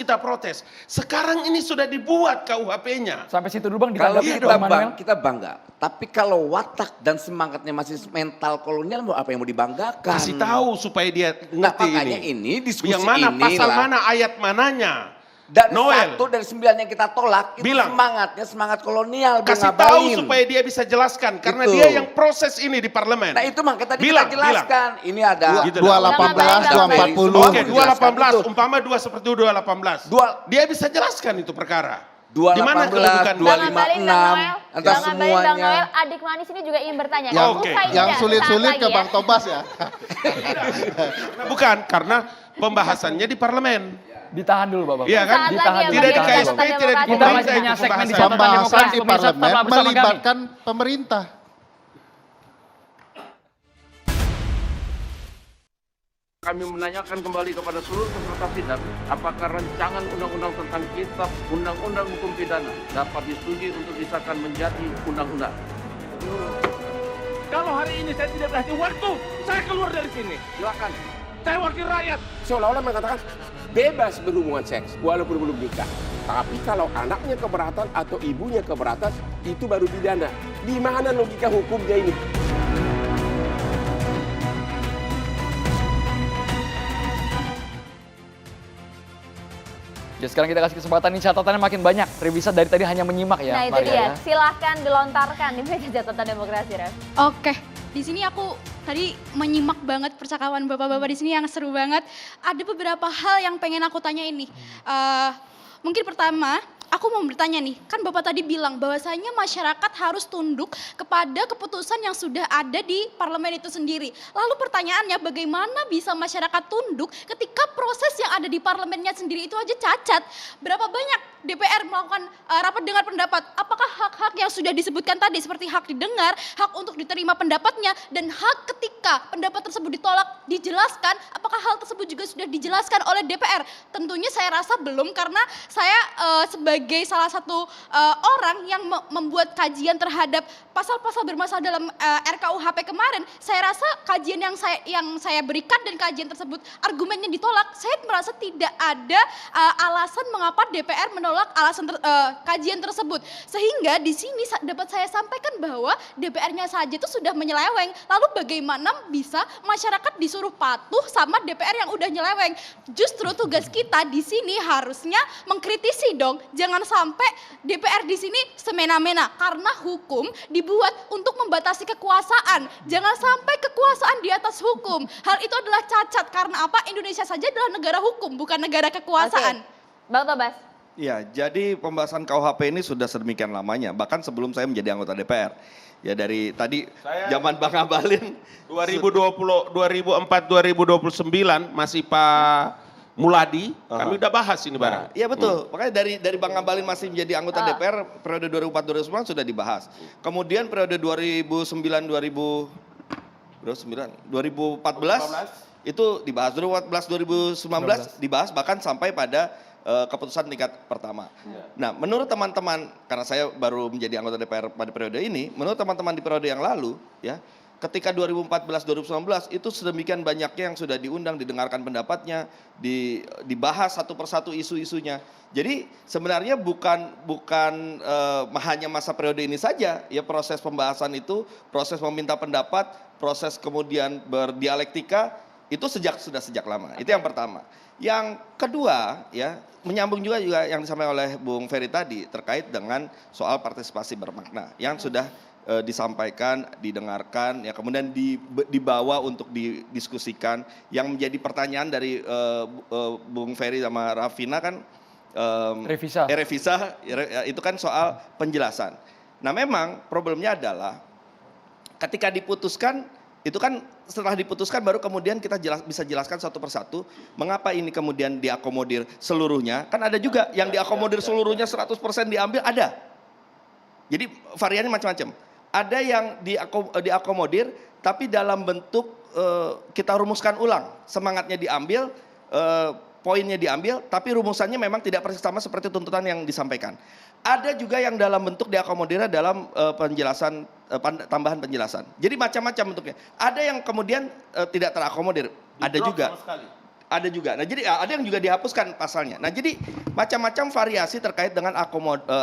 Sekarang ini sudah dibuat KUHP-nya. Sampai situ dulu Bang, Kalau ditanggapi kita Bang Manuel. kita bangga. Tapi kalau watak dan semangatnya masih mental kolonial, mau apa yang mau dibanggakan? Kasih tahu supaya dia Nah, ngerti makanya ini. ini diskusi Yang mana, inilah. pasal mana, ayat mananya. Dan Noel. 1 dari 9 yang kita tolak itu Bilang. semangatnya semangat kolonial. Bung Kasih tahu Ngabalin. supaya dia bisa jelaskan. Karena Itu. dia yang proses ini di parlemen. Nah itu makanya tadi Bilang, kita jelaskan. Ini ada Gitu. 218, 240. Oke, 218, Itu. umpama 2 seperti 218. Dia bisa jelaskan itu perkara. 218, Di mana kedudukan 256, Bang Ngabalin, Bang Noel, atas Bang Ngabalin, Bang semuanya. Noel, adik manis ini juga ingin bertanya. Yang, Oke. Usai yang jeda, sulit-sulit sesaat ke lagi Bang Tobas ya. Bukan, karena pembahasannya di parlemen. Ditahan dulu Bapak. Iya kan? Saat lagi Ditahan ya, dulu. Tidak di Bang, KSP, catatan tidak di demokrasi. Kita masih pemerintah. punya segmen di Pembahasan. catatan Pembahasan demokrasi. di Pemirsa, parlemen tetaplah bersama kami. melibatkan pemerintah. Kami menanyakan kembali kepada seluruh peserta sidang, apakah rancangan undang-undang tentang kitab undang-undang hukum pidana dapat disetujui untuk disahkan menjadi undang-undang. Kalau hari ini saya tidak berhasil waktu, saya keluar dari sini. Silakan. Saya wakil rakyat. Seolah-olah mengatakan bebas berhubungan seks walaupun belum nikah. Tapi kalau anaknya keberatan atau ibunya keberatan, itu baru pidana. Di mana logika hukumnya ini? Ya, sekarang kita kasih kesempatan nih, catatannya makin banyak. Revisa dari tadi hanya menyimak ya. Nah itu Maria, dia, ya. silahkan dilontarkan di meja catatan demokrasi, Ref. Oke, di sini aku tadi menyimak banget percakapan bapak-bapak di sini yang seru banget. Ada beberapa hal yang pengen aku tanya ini. Mungkin pertama, aku mau bertanya nih, kan Bapak tadi bilang bahwasanya masyarakat harus tunduk kepada keputusan yang sudah ada di parlemen itu sendiri. Lalu pertanyaannya, bagaimana bisa masyarakat tunduk ketika proses yang ada di parlemennya sendiri itu aja cacat? Berapa banyak DPR melakukan rapat dengar pendapat? Apakah hak-hak yang sudah disebutkan tadi seperti hak didengar, hak untuk diterima pendapatnya, dan hak ketika pendapat tersebut ditolak dijelaskan, apakah hal tersebut juga sudah dijelaskan oleh DPR? Tentunya saya rasa belum, karena saya sebagai salah satu orang yang membuat kajian terhadap pasal-pasal bermasalah dalam RKUHP kemarin, saya rasa kajian yang saya berikan dan kajian tersebut argumennya ditolak, saya merasa tidak ada alasan mengapa DPR menolak kajian tersebut. Sehingga di sini dapat saya sampaikan bahwa DPR-nya saja itu sudah menyeleweng. Lalu bagaimana bisa masyarakat disuruh patuh sama DPR yang udah nyeleweng? Justru tugas kita di sini harusnya mengkritisi dong. Jangan sampai DPR di sini semena-mena, karena hukum dibuat untuk membatasi kekuasaan. Jangan sampai kekuasaan di atas hukum. Hal itu adalah cacat, karena apa? Indonesia saja adalah negara hukum, bukan negara kekuasaan. Bang Tobas. Ya, jadi pembahasan KUHP ini sudah sedemikian lamanya, bahkan sebelum saya menjadi anggota DPR. Ya dari tadi zaman Bang Abalin 2004-2029 masih Pak Muladi, kami udah bahas ini bareng. Iya betul, makanya dari Bang Abalin masih menjadi anggota DPR periode 2004-2009 sudah dibahas. Kemudian periode 2014 itu dibahas, 2014-2019 dibahas, bahkan sampai pada keputusan tingkat pertama. Nah, menurut teman-teman, karena saya baru menjadi anggota DPR pada periode ini, menurut teman-teman di periode yang lalu, ya, ketika 2014-2019 itu sedemikian banyaknya yang sudah diundang, didengarkan pendapatnya, dibahas satu persatu isu-isunya. Jadi sebenarnya bukan hanya masa periode ini saja, ya, proses pembahasan itu, proses meminta pendapat, proses kemudian berdialektika itu sudah sejak lama. Itu yang pertama. Yang kedua, ya, menyambung juga yang disampaikan oleh Bung Ferry tadi terkait dengan soal partisipasi bermakna yang sudah disampaikan, didengarkan, ya, kemudian dibawa untuk didiskusikan. Yang menjadi pertanyaan dari Bung Ferry sama Rafina kan, Revisa, itu kan soal penjelasan. Nah, memang problemnya adalah ketika diputuskan, itu kan setelah diputuskan baru kemudian kita bisa jelaskan satu persatu mengapa ini kemudian diakomodir seluruhnya. Kan ada juga yang diakomodir seluruhnya 100% diambil, ada. Jadi variannya macam-macam. Ada yang diakomodir tapi dalam bentuk kita rumuskan ulang. Semangatnya diambil, poinnya diambil, tapi rumusannya memang tidak persis sama seperti tuntutan yang disampaikan. Ada juga yang dalam bentuk diakomodirnya dalam penjelasan, tambahan penjelasan. Jadi macam-macam bentuknya. Ada yang kemudian tidak terakomodir, ada juga. Ada juga. Nah, jadi ada yang juga dihapuskan pasalnya. Nah, jadi macam-macam variasi terkait dengan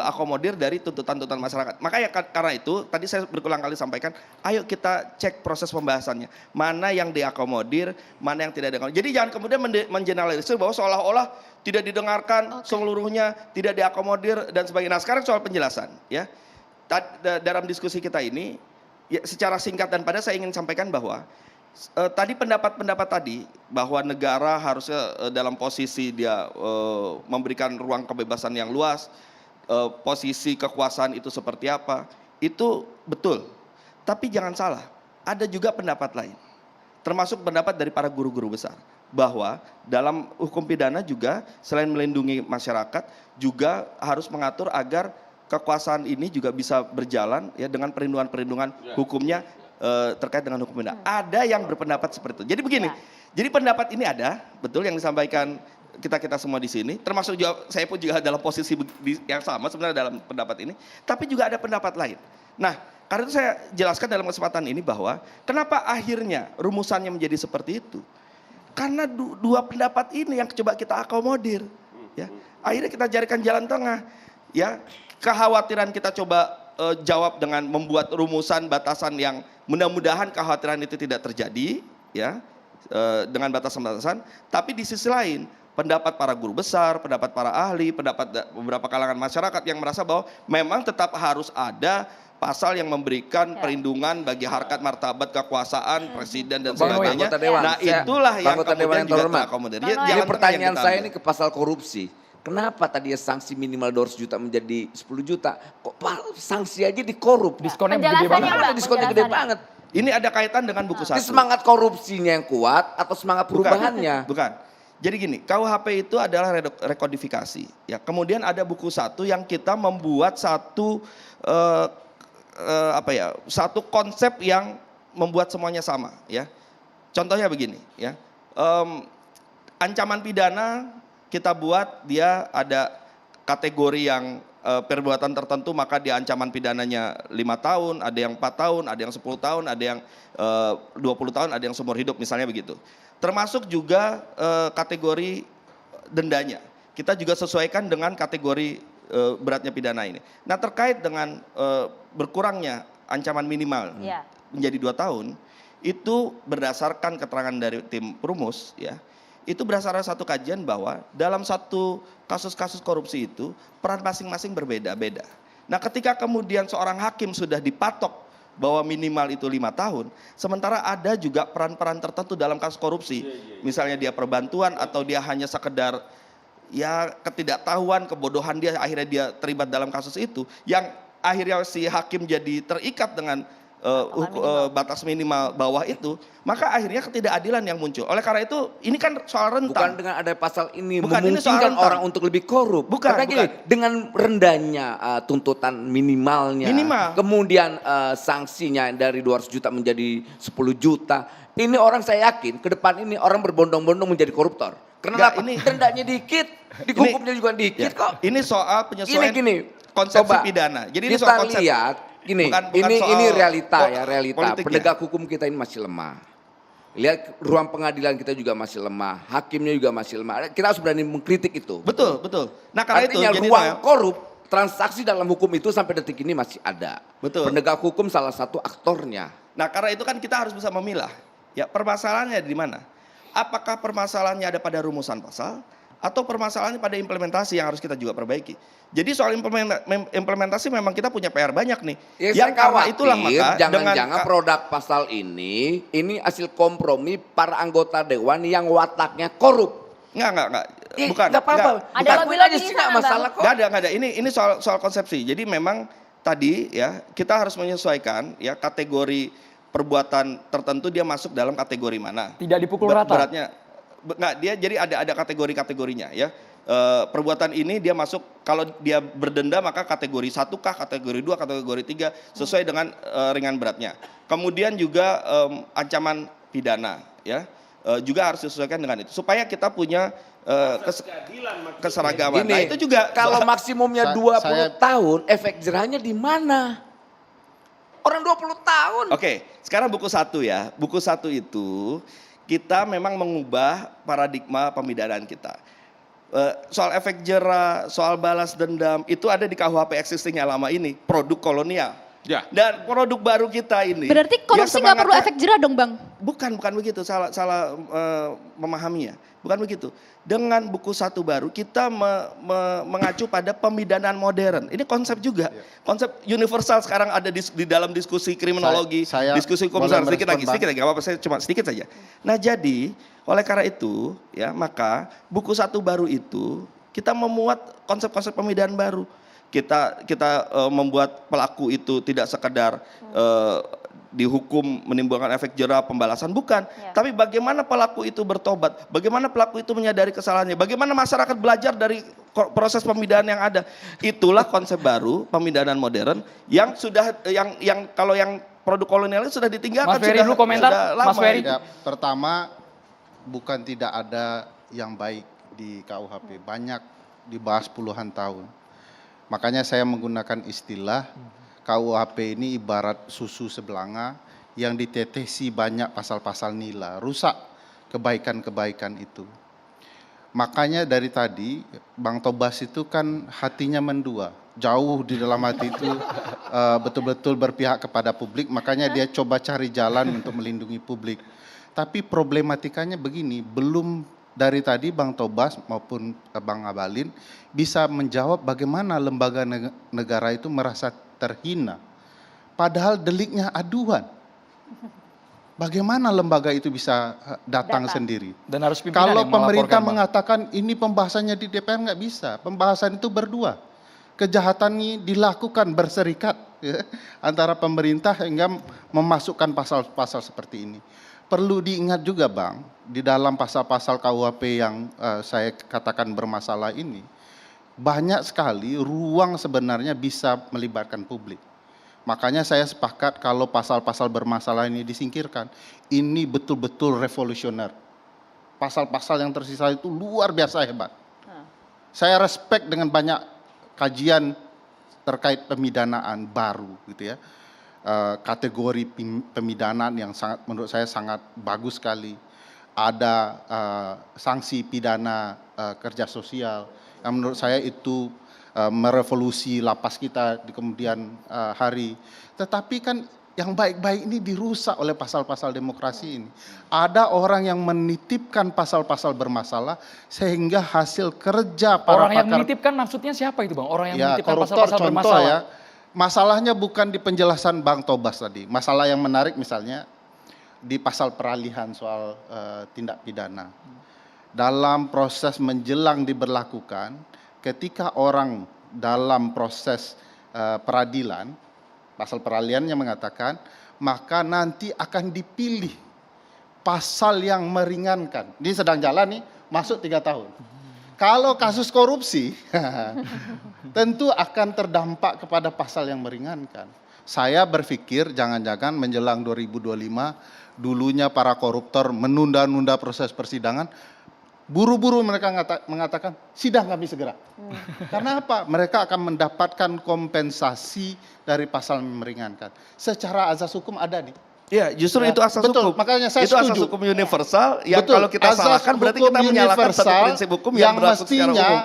akomodir dari tuntutan-tuntutan masyarakat. Makanya karena itu tadi saya berulang kali sampaikan, ayo kita cek proses pembahasannya. Mana yang diakomodir, mana yang tidak diakomodir. Jadi jangan kemudian mengeneralisir bahwa seolah-olah tidak didengarkan seluruhnya, tidak diakomodir dan sebagainya. Nah, sekarang soal penjelasan, ya. Dalam diskusi kita ini, ya, secara singkat dan padat saya ingin sampaikan bahwa tadi pendapat-pendapat tadi bahwa negara harusnya dalam posisi dia memberikan ruang kebebasan yang luas, posisi kekuasaan itu seperti apa, itu betul. Tapi jangan salah, ada juga pendapat lain, termasuk pendapat dari para guru-guru besar, bahwa dalam hukum pidana juga selain melindungi masyarakat, juga harus mengatur agar kekuasaan ini juga bisa berjalan, ya, dengan perlindungan-perlindungan hukumnya terkait dengan hukum pidana. Ada yang berpendapat seperti itu. Jadi begini, jadi pendapat ini ada, betul yang disampaikan kita semua di sini, termasuk juga saya pun juga dalam posisi yang sama sebenarnya dalam pendapat ini, tapi juga ada pendapat lain. Nah, karena itu saya jelaskan dalam kesempatan ini bahwa kenapa akhirnya rumusannya menjadi seperti itu. Karena dua pendapat ini yang coba kita akomodir, ya. Akhirnya kita carikan jalan tengah, ya. Kekhawatiran kita coba jawab dengan membuat rumusan batasan yang mudah-mudahan kekhawatiran itu tidak terjadi, ya, dengan batasan-batasan. Tapi di sisi lain pendapat para guru besar, pendapat para ahli, pendapat beberapa kalangan masyarakat yang merasa bahwa memang tetap harus ada pasal yang memberikan perlindungan bagi harkat martabat kekuasaan presiden dan sebagainya. Nah, itulah yang kemudian juga terakomodir. Jadi pertanyaan saya ini ke pasal korupsi. Kenapa tadi sanksi minimal 200 juta menjadi 10 juta? Kok sanksi aja dikorup? Diskonnya gede Penjelasannya, banget. Mbak, Diskonnya gede penjelasannya. banget. Ini ada kaitan dengan buku Ini satu. semangat korupsinya yang kuat atau semangat perubahannya? Bukan. Jadi gini, KUHP itu adalah rekodifikasi. Ya, kemudian ada buku satu yang kita membuat satu satu konsep yang membuat semuanya sama. Ya, contohnya begini. Ya, ancaman pidana kita buat dia ada kategori yang perbuatan tertentu maka dia ancaman pidananya 5 tahun, ada yang 4 tahun, ada yang 10 tahun, ada yang 20 tahun, ada yang seumur hidup misalnya begitu. Termasuk juga kategori dendanya. Kita juga sesuaikan dengan kategori beratnya pidana ini. Nah, terkait dengan berkurangnya ancaman minimal menjadi 2 tahun, itu berdasarkan keterangan dari tim Perumus ya. Itu berdasarkan satu kajian bahwa dalam satu kasus-kasus korupsi itu peran masing-masing berbeda-beda. Nah, ketika kemudian seorang hakim sudah dipatok bahwa minimal itu 5 tahun, sementara ada juga peran-peran tertentu dalam kasus korupsi. Misalnya dia perbantuan atau dia hanya sekedar ya ketidaktahuan, kebodohan dia akhirnya dia terlibat dalam kasus itu, yang akhirnya si hakim jadi terikat dengan batas minimal bawah itu, maka akhirnya ketidakadilan yang muncul. Oleh karena itu, ini kan soal rentang. Bukan dengan ada pasal ini Bukan, ini soal memungkinkan rentang. orang untuk lebih korup. Bukan, Karena gini, bukan. dengan rendahnya tuntutan minimalnya, Minimal. kemudian sanksinya dari 200 juta menjadi 10 juta, ini orang saya yakin ke depan ini orang berbondong-bondong menjadi koruptor. Kenapa? Ini Dendanya dikit, dihukumnya juga dikit ya, kok. ini soal penyesuaian Gini, konsepsi coba pidana. Jadi ini kita soal konsep. lihat, gini, bukan soal ini realita ya, realita. politik ya. Penegak hukum kita ini masih lemah. Lihat ruang pengadilan kita juga masih lemah, hakimnya juga masih lemah. Kita harus berani mengkritik itu. Betul, betul. Nah, karena Artinya itu jadi ruang korup, transaksi dalam hukum itu sampai detik ini masih ada. Betul. Penegak hukum salah satu aktornya. Nah, karena itu kan kita harus bisa memilah. Ya, permasalahannya di mana? Apakah permasalahannya ada pada rumusan pasal atau permasalahannya pada implementasi yang harus kita juga perbaiki. Jadi soal implementasi memang kita punya PR banyak nih. Ya, yang karena itulah maka jangan-jangan produk pasal ini hasil kompromi para anggota dewan yang wataknya korup. Enggak. Ih, Bukan. nggak apa-apa. Ada Bukan lobby-lobby aja di sih, sana, nggak masalah kok. Enggak ada. Ini soal konsepsi. Jadi memang tadi ya kita harus menyesuaikan ya kategori perbuatan tertentu dia masuk dalam kategori mana. Tidak dipukul rata. Beratnya enggak, dia jadi ada kategori-kategorinya ya. Perbuatan ini dia masuk kalau dia berdenda maka kategori 1 kah, kategori 2, kategori 3 sesuai dengan ringan beratnya. Kemudian juga ancaman pidana ya. Juga harus disesuaikan dengan itu supaya kita punya keseragaman. Gini, Nah, itu juga kalau maksimumnya 20 tahun, efek jerahnya di mana? Orang 20 tahun. Oke, sekarang buku 1 ya. Buku 1 itu kita memang mengubah paradigma pemidanaan kita. Soal efek jera, soal balas dendam, itu ada di KUHP existing yang lama ini, produk kolonial. Ya. Dan produk baru kita ini. Berarti korupsi nggak perlu efek jerah dong, Bang? Bukan begitu, salah memahaminya. Bukan begitu. Dengan buku 1 baru kita mengacu pada pemidanaan modern. Ini konsep juga. Konsep universal sekarang ada di dalam diskusi kriminologi, Saya diskusi hukum boleh sedikit lagi, merespon, nggak apa-apa, saya cuma sedikit saja. Nah, jadi oleh karena itu ya maka buku 1 baru itu kita memuat konsep-konsep pemidanaan baru. Kita membuat pelaku itu tidak sekedar dihukum menimbulkan efek jera pembalasan, bukan. Tapi bagaimana pelaku itu bertobat, bagaimana pelaku itu menyadari kesalahannya, bagaimana masyarakat belajar dari proses pemidanaan yang ada. Itulah konsep baru pemidanaan modern yang sudah yang kalau yang produk kolonial itu sudah ditinggalkan. Mas Ferry dulu komentar, Mas Ferry. Ya, pertama, bukan tidak ada yang baik di KUHP, banyak dibahas puluhan tahun. Makanya saya menggunakan istilah KUHP ini ibarat susu sebelanga yang ditetesi banyak pasal-pasal nila, rusak kebaikan-kebaikan itu. Makanya dari tadi Bang Tobas itu kan hatinya mendua, jauh di dalam hati itu betul-betul berpihak kepada publik, makanya dia coba cari jalan untuk melindungi publik. Tapi problematikanya begini, belum dari tadi Bang Tobas maupun Bang Abalin bisa menjawab bagaimana lembaga negara itu merasa terhina. Padahal deliknya aduan. bagaimana lembaga itu bisa datang sendiri? Dan harus pimpinan Kalau yang pemerintah melaporkan, Bang. mengatakan ini pembahasannya di DPR nggak bisa, pembahasan itu berdua. Kejahatan ini dilakukan berserikat ya, antara pemerintah hingga memasukkan pasal-pasal seperti ini. Perlu diingat juga Bang, di dalam pasal-pasal KUHP yang saya katakan bermasalah ini, banyak sekali ruang sebenarnya bisa melibatkan publik. Makanya saya sepakat kalau pasal-pasal bermasalah ini disingkirkan. Ini betul-betul revolusioner. Pasal-pasal yang tersisa itu luar biasa hebat. Saya respect dengan banyak kajian terkait pemidanaan baru gitu ya. Kategori pemidanaan yang sangat menurut saya sangat bagus sekali. Ada sanksi pidana kerja sosial yang menurut saya itu merevolusi lapas kita di kemudian hari. Tetapi kan yang baik-baik ini dirusak oleh pasal-pasal demokrasi ini. Ada orang yang menitipkan pasal-pasal bermasalah sehingga hasil kerja para Orang yang pakar, menitipkan maksudnya siapa itu Bang? Orang yang ya menitipkan koruptor pasal-pasal contoh bermasalah. ya. Masalahnya bukan di penjelasan Bang Tobas tadi. Masalah yang menarik misalnya di pasal peralihan soal tindak pidana. Dalam proses menjelang diberlakukan, ketika orang dalam proses peradilan, pasal peralihannya mengatakan, maka nanti akan dipilih pasal yang meringankan. Ini sedang jalan nih, masuk 3 tahun. Kalau kasus korupsi, tentu akan terdampak kepada pasal yang meringankan. Saya berpikir jangan-jangan menjelang 2025, dulunya para koruptor menunda-nunda proses persidangan, buru-buru mereka mengatakan sidang kami segera. Karena apa? Mereka akan mendapatkan kompensasi dari pasal yang meringankan. Secara azas hukum ada nih. Ya, justru Ya, itu asas betul, hukum. makanya saya itu asas setuju. hukum universal yang Betul, kalau kita azas salahkan berarti hukum kita menyalahkan satu universal prinsip hukum yang berlaku secara mestinya umum.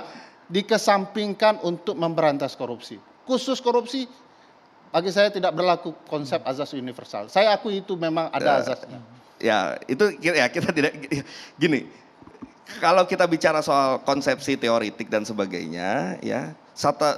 dikesampingkan untuk memberantas korupsi. Khusus korupsi bagi saya tidak berlaku konsep azas universal. Saya akui itu memang ada azasnya. Ya, itu ya kita tidak gini. Kalau kita bicara soal konsepsi teoritik dan sebagainya, ya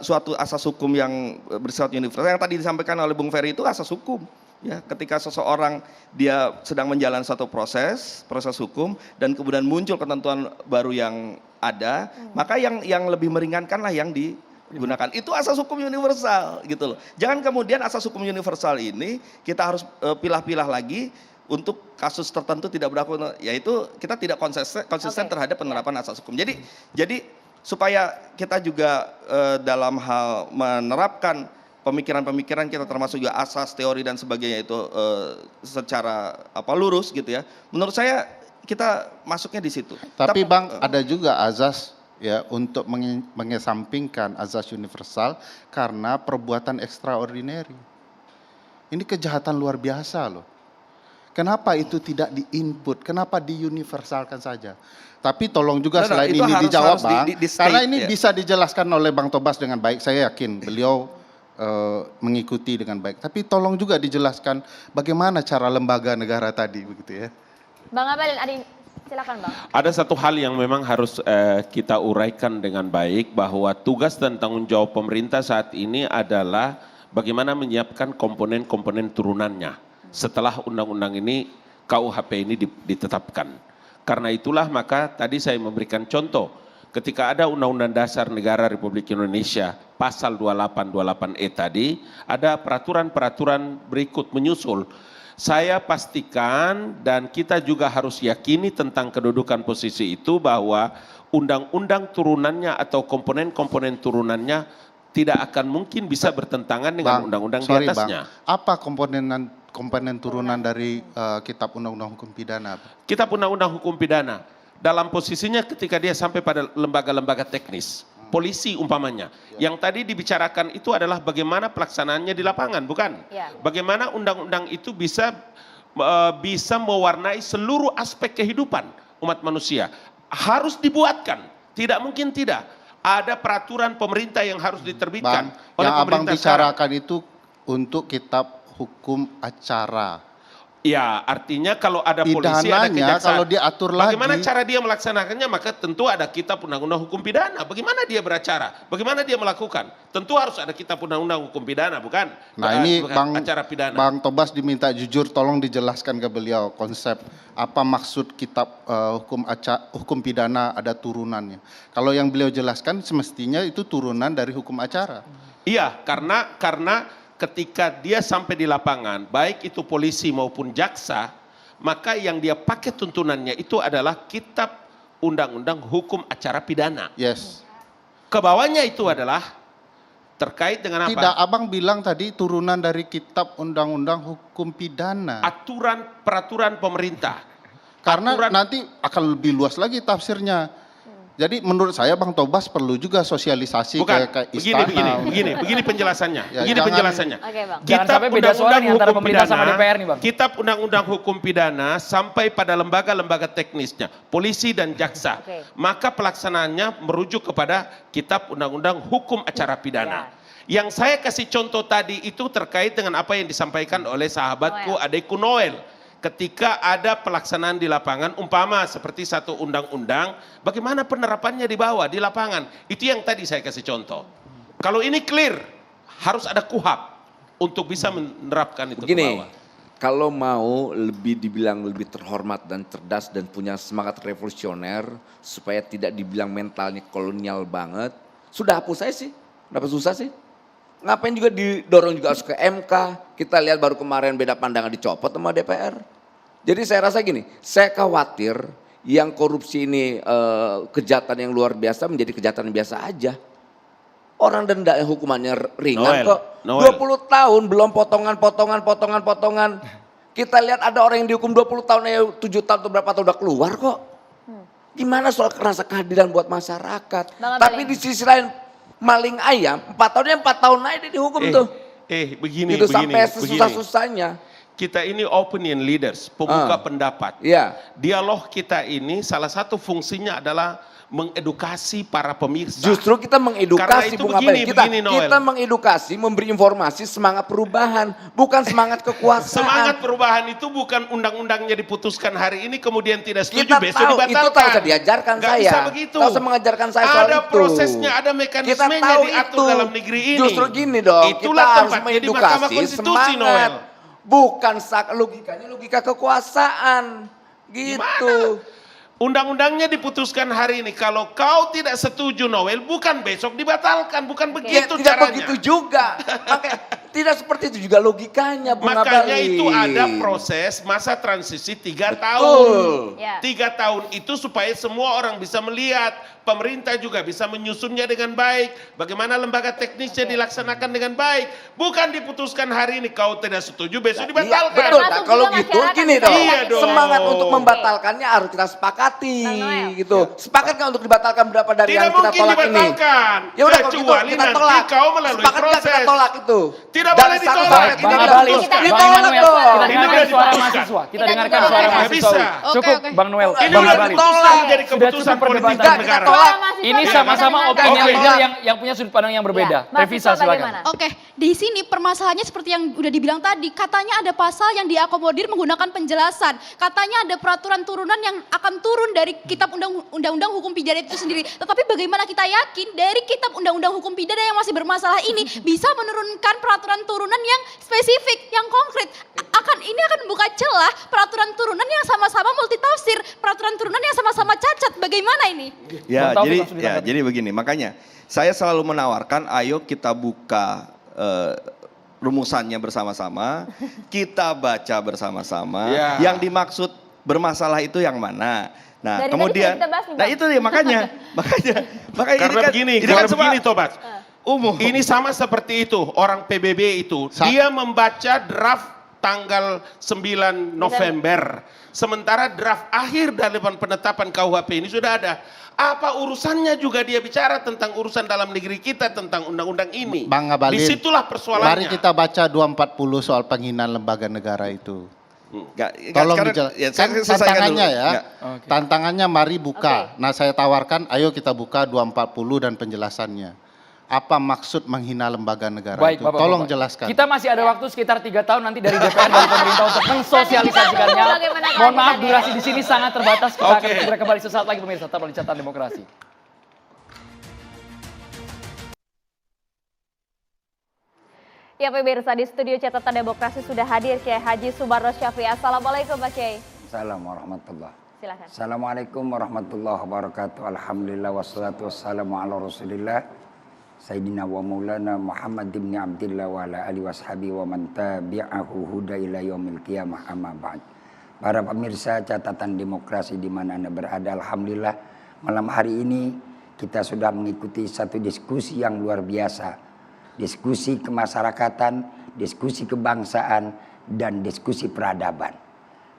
suatu asas hukum yang bersifat universal yang tadi disampaikan oleh Bung Ferry itu asas hukum. Ya, ketika seseorang dia sedang menjalani suatu proses hukum dan kemudian muncul ketentuan baru yang ada, maka yang lebih meringankanlah yang digunakan. Itu asas hukum universal gitu loh. Jangan kemudian asas hukum universal ini kita harus pilah-pilah lagi untuk kasus tertentu tidak berlaku, yaitu kita tidak konsisten terhadap penerapan asas hukum. Jadi supaya kita juga dalam hal menerapkan pemikiran-pemikiran kita termasuk juga asas teori dan sebagainya itu secara lurus gitu ya. Menurut saya kita masuknya di situ. Tapi Bang ada juga azas ya untuk mengesampingkan azas universal karena perbuatan extraordinary. Ini kejahatan luar biasa loh. Kenapa itu tidak di-input? Kenapa diuniversalkan saja? Tapi tolong juga selain ini dijawab Bang, karena ini bisa dijelaskan oleh Bang Tobas dengan baik. Saya yakin beliau mengikuti dengan baik. Tapi tolong juga dijelaskan bagaimana cara lembaga negara tadi begitu ya. Bang Abalin, silakan Bang. Ada satu hal yang memang harus kita uraikan dengan baik bahwa tugas dan tanggung jawab pemerintah saat ini adalah bagaimana menyiapkan komponen-komponen turunannya setelah undang-undang ini KUHP ini ditetapkan. Karena itulah maka tadi saya memberikan contoh ketika ada Undang-Undang Dasar Negara Republik Indonesia pasal 28-28E tadi ada peraturan-peraturan berikut menyusul. Saya pastikan dan kita juga harus yakini tentang kedudukan posisi itu bahwa undang-undang turunannya atau komponen-komponen turunannya tidak akan mungkin bisa bertentangan dengan undang-undang di atasnya. Bang, apa komponen turunan dari Kitab Undang-Undang Hukum Pidana? Kitab Undang-Undang Hukum Pidana dalam posisinya ketika dia sampai pada lembaga-lembaga teknis, polisi umpamanya, yang tadi dibicarakan itu adalah bagaimana pelaksanaannya di lapangan, bukan? Bagaimana undang-undang itu bisa mewarnai seluruh aspek kehidupan umat manusia. Harus dibuatkan, tidak mungkin tidak. Ada peraturan pemerintah yang harus diterbitkan oleh yang pemerintah Abang bicarakan itu untuk kitab hukum acara. Ya, artinya kalau ada polisi, ada Pidananya kejaksaan. kalau diatur lagi. Bagaimana cara dia melaksanakannya? Maka tentu ada kitab undang-undang hukum pidana. Bagaimana dia beracara? Bagaimana dia melakukan? Tentu harus ada kitab undang-undang hukum pidana, bukan? Nah ini bukan acara pidana. Bang Tobas diminta jujur, tolong dijelaskan ke beliau konsep apa maksud kitab hukum pidana ada turunannya. Kalau yang beliau jelaskan semestinya itu turunan dari hukum acara. Iya, karena ketika dia sampai di lapangan, baik itu polisi maupun jaksa, maka yang dia pakai tuntunannya itu adalah kitab undang-undang hukum acara pidana. Yes. Kebawahnya itu adalah terkait dengan apa? Tidak, abang bilang tadi turunan dari kitab undang-undang hukum pidana. Peraturan pemerintah. Karena nanti akan lebih luas lagi tafsirnya. Jadi menurut saya Bang Tobas perlu juga sosialisasi ke istana. Begini penjelasannya. Ya, Begini penjelasannya. Oke, Bang. Jangan sampai beda suara nih antara pemerintah sama DPR nih, Bang. Kitab undang-undang hukum pidana sampai pada lembaga-lembaga teknisnya, polisi dan jaksa. Oke. Maka pelaksanaannya merujuk kepada kitab undang-undang hukum acara pidana. Yang saya kasih contoh tadi itu terkait dengan apa yang disampaikan oleh sahabatku adekku Noel. Ketika ada pelaksanaan di lapangan, umpama seperti satu undang-undang, bagaimana penerapannya di bawah, di lapangan. Itu yang tadi saya kasih contoh. Kalau ini clear, harus ada KUHAP untuk bisa menerapkan itu ke bawah. Kalau mau dibilang lebih terhormat dan cerdas dan punya semangat revolusioner, supaya tidak dibilang mentalnya kolonial banget, sudah hapus aja sih, kenapa susah sih? Ngapain juga didorong juga harus ke MK, kita lihat baru kemarin beda pandangan dicopot sama DPR. Jadi saya rasa gini, saya khawatir yang korupsi ini kejahatan yang luar biasa menjadi kejahatan yang biasa aja. Orang denda hukumannya ringan kok, 20 tahun belum potongan. Kita lihat ada orang yang dihukum 20 tahun, 7 tahun atau berapa tahun udah keluar kok. Gimana soal rasa keadilan buat masyarakat. Tapi di sisi lain, maling ayam 4 tahun aja dia dihukum tuh. Begini. Sampai sesusah-susahnya. Kita ini opinion leaders, pembuka pendapat. Dialog kita ini salah satu fungsinya adalah mengedukasi para pemirsa. Justru kita mengedukasi, kita mengedukasi, memberi informasi semangat perubahan, bukan semangat kekuasaan. Semangat perubahan itu bukan undang-undangnya diputuskan hari ini kemudian tidak setuju kita besok tahu, dibatalkan. Itu tak usah diajarkan Nggak saya. Bisa begitu. Tak usah mengajarkan saya soal ada itu. prosesnya, ada mekanismenya diatur dalam negeri ini. Justru gini dong, itulah kita harus tempatnya di Mahkamah mengedukasi Konstitusi, semangat. Noel. Bukan logikanya logika kekuasaan. Gitu. Gimana? Undang-undangnya diputuskan hari ini. Kalau kau tidak setuju, Noel, bukan besok dibatalkan. Bukan begitu tidak caranya. Begitu juga. Makanya, tidak seperti itu juga logikanya. Makanya itu ada proses masa transisi 3 tahun. 3 tahun itu supaya semua orang bisa melihat. Pemerintah juga bisa menyusunnya dengan baik. Bagaimana lembaga teknisnya dilaksanakan dengan baik. Bukan diputuskan hari ini, kau tidak setuju, besok dibatalkan. Betul, nah, kalau gitu gini dong. Dong. Semangat untuk membatalkannya harus kita sepakati. Gitu. Sepakat nggak untuk dibatalkan berapa dari tidak yang kita tolak ini? Ya udah, kecuali kita nanti tolak. kau melalui Sepakat proses. Kita tolak itu. Tidak boleh ditolak. Ditolak dong. Kita dengarkan suara mahasiswa. Kita dengarkan suara mahasiswa. Cukup, Bang Noel. Ini udah ditolak jadi keputusan politik negara. Ini sama-sama opini leader yang punya sudut pandang yang berbeda. Revisa silakan. Oke, di sini permasalahannya seperti yang udah dibilang tadi, katanya ada pasal yang diakomodir menggunakan penjelasan. Katanya ada peraturan turunan yang akan turun dari kitab undang-undang hukum pidana itu sendiri. Tetapi bagaimana kita yakin dari kitab undang-undang hukum pidana yang masih bermasalah ini bisa menurunkan peraturan turunan yang spesifik, yang konkret. Ini akan membuka celah peraturan turunan yang sama-sama multitafsir, peraturan turunan yang sama-sama cacat. Bagaimana ini? Jadi begini, makanya saya selalu menawarkan ayo kita buka rumusannya bersama-sama, kita baca bersama-sama, yang dimaksud bermasalah itu yang mana. Nah, dari kemudian, itu dia makanya karena begini Tobat. Ini sama seperti itu, orang PBB itu, dia membaca draft tanggal 9 November, sementara draft akhir dari penetapan KUHP ini sudah ada. Apa urusannya juga dia bicara tentang urusan dalam negeri kita, tentang undang-undang ini. Bang Ngabalin, disitulah persoalannya. Mari kita baca 240 soal penghinaan lembaga negara itu. Tolong dijelaskan tantangannya ya. Tantangannya mari buka. Nah saya tawarkan ayo kita buka 240 dan penjelasannya. apa maksud menghina lembaga negara Baik, itu? Bapak, Tolong Bapak. jelaskan. Kita masih ada waktu sekitar 3 tahun nanti dari DPR dan pemerintah untuk mensosialisasikannya. Bagaimana Mohon maaf, kelanjutannya? durasi di sini sangat terbatas. Kita akan segera kembali sesaat lagi pemirsa. Tetap di Catatan Demokrasi. Ya pemirsa, di studio Catatan Demokrasi sudah hadir Kiai Haji Subarno Syafi'i. Assalamualaikum Pak Kiai. Assalamualaikum warahmatullahi. Silakan. Assalamualaikum warahmatullahi wabarakatuh. Alhamdulillah wassalatu wassalamu ala Rasulillah Sayyidina wa Maulana Muhammad ibn Abdillah wa ala alihi washabi wa man tabi'ahu huda ila yaumil qiyamah amma ba'd. Para pemirsa Catatan Demokrasi di mana Anda berada, alhamdulillah malam hari ini kita sudah mengikuti satu diskusi yang luar biasa. Diskusi kemasyarakatan, diskusi kebangsaan, dan diskusi peradaban.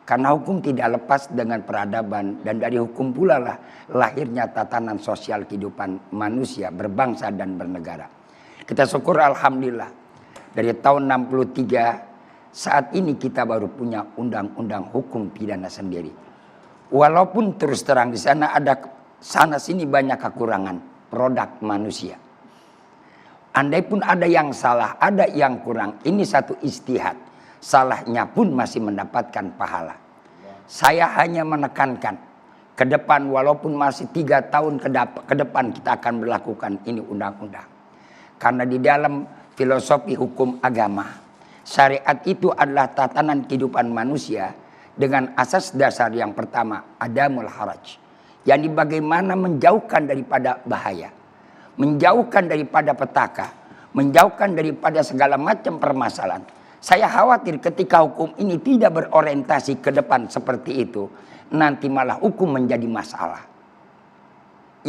Karena hukum tidak lepas dengan peradaban, dan dari hukum pula lah lahirnya tatanan sosial kehidupan manusia berbangsa dan bernegara. Kita syukur alhamdulillah dari tahun 63 saat ini kita baru punya undang-undang hukum pidana sendiri. Walaupun terus terang di sana ada sana sini banyak kekurangan produk manusia. Andai pun ada yang salah, ada yang kurang, ini satu ijtihad. Salahnya pun masih mendapatkan pahala. Saya hanya menekankan ke depan walaupun masih 3 tahun ke depan kita akan berlakukan ini undang-undang. Karena di dalam filosofi hukum agama, syariat itu adalah tatanan kehidupan manusia dengan asas dasar yang pertama, adamul haraj. Yani bagaimana menjauhkan daripada bahaya, menjauhkan daripada petaka, menjauhkan daripada segala macam permasalahan. Saya khawatir ketika hukum ini tidak berorientasi ke depan seperti itu, nanti malah hukum menjadi masalah.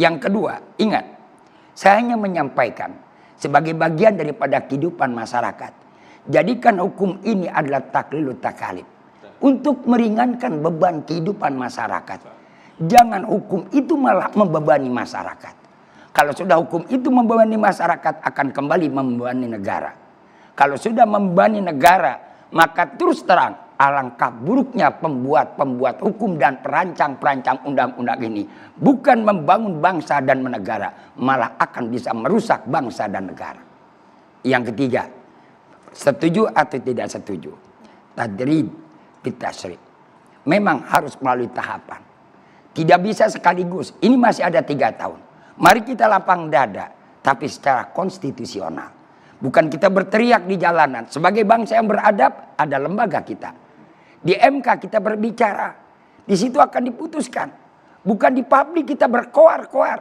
Yang kedua, ingat, saya hanya menyampaikan sebagai bagian daripada kehidupan masyarakat. Jadikan hukum ini adalah taklilut takalib untuk meringankan beban kehidupan masyarakat. Jangan hukum itu malah membebani masyarakat. Kalau sudah hukum itu membebani masyarakat, akan kembali membebani negara. Kalau sudah membebani negara, maka terus terang alangkah buruknya pembuat hukum dan perancang undang-undang ini. Bukan membangun bangsa dan negara, malah akan bisa merusak bangsa dan negara. Yang ketiga, setuju atau tidak setuju? Tadrib bitasrib. Memang harus melalui tahapan. Tidak bisa sekaligus. Ini masih ada 3 tahun. Mari kita lapang dada, tapi secara konstitusional. Bukan kita berteriak di jalanan. Sebagai bangsa yang beradab, ada lembaga kita. Di MK kita berbicara. Di situ akan diputuskan. Bukan di publik kita berkoar-koar.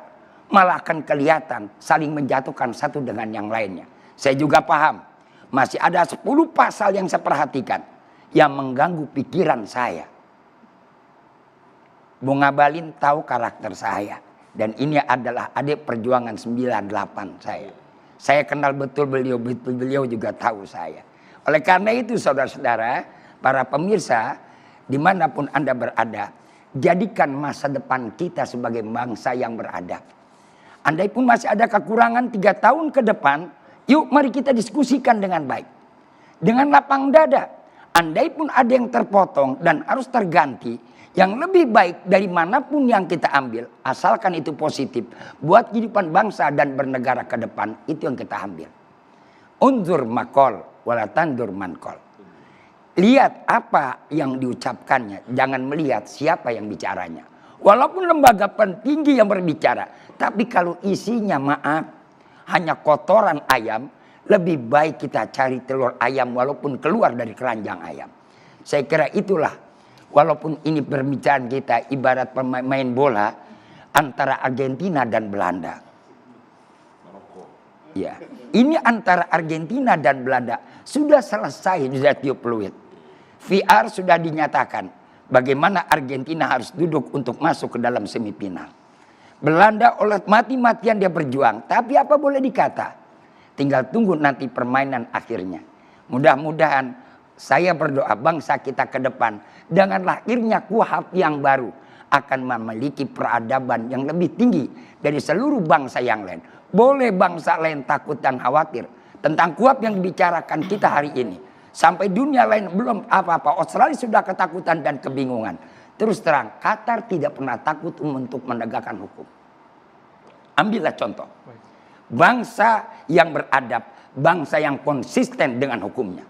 Malah akan kelihatan saling menjatuhkan satu dengan yang lainnya. Saya juga paham. Masih ada 10 pasal yang saya perhatikan. Yang mengganggu pikiran saya. Bung Ngabalin tahu karakter saya. Dan ini adalah adik perjuangan 98 saya. Saya kenal betul beliau juga tahu saya. Oleh karena itu saudara-saudara, para pemirsa, dimanapun Anda berada, jadikan masa depan kita sebagai bangsa yang beradab. Andai pun masih ada kekurangan 3 tahun ke depan, yuk mari kita diskusikan dengan baik. Dengan lapang dada. Andai pun ada yang terpotong dan harus terganti, yang lebih baik dari manapun yang kita ambil, asalkan itu positif buat kehidupan bangsa dan bernegara ke depan, itu yang kita ambil. Unzur makol walatandur mankol. Lihat apa yang diucapkannya, jangan melihat siapa yang bicaranya. Walaupun lembaga pentinggi yang berbicara, tapi kalau isinya maaf hanya kotoran ayam, lebih baik kita cari telur ayam walaupun keluar dari keranjang ayam. Saya kira itulah. Walaupun ini perbicaraan kita ibarat pemain bola antara Argentina dan Belanda. Ya, ini antara Argentina dan Belanda sudah selesai, sudah tiup peluit. VR sudah dinyatakan bagaimana Argentina harus duduk untuk masuk ke dalam semifinal. Belanda oleh mati-matian dia berjuang, tapi apa boleh dikata? Tinggal tunggu nanti permainan akhirnya. Mudah-mudahan saya berdoa bangsa kita ke depan dengan lahirnya KUHP yang baru akan memiliki peradaban yang lebih tinggi dari seluruh bangsa yang lain. Boleh bangsa lain takut dan khawatir tentang KUHP yang dibicarakan kita hari ini. Sampai dunia lain belum apa-apa. Australia sudah ketakutan dan kebingungan. Terus terang, Qatar tidak pernah takut untuk menegakkan hukum. Ambillah contoh. Bangsa yang beradab, bangsa yang konsisten dengan hukumnya.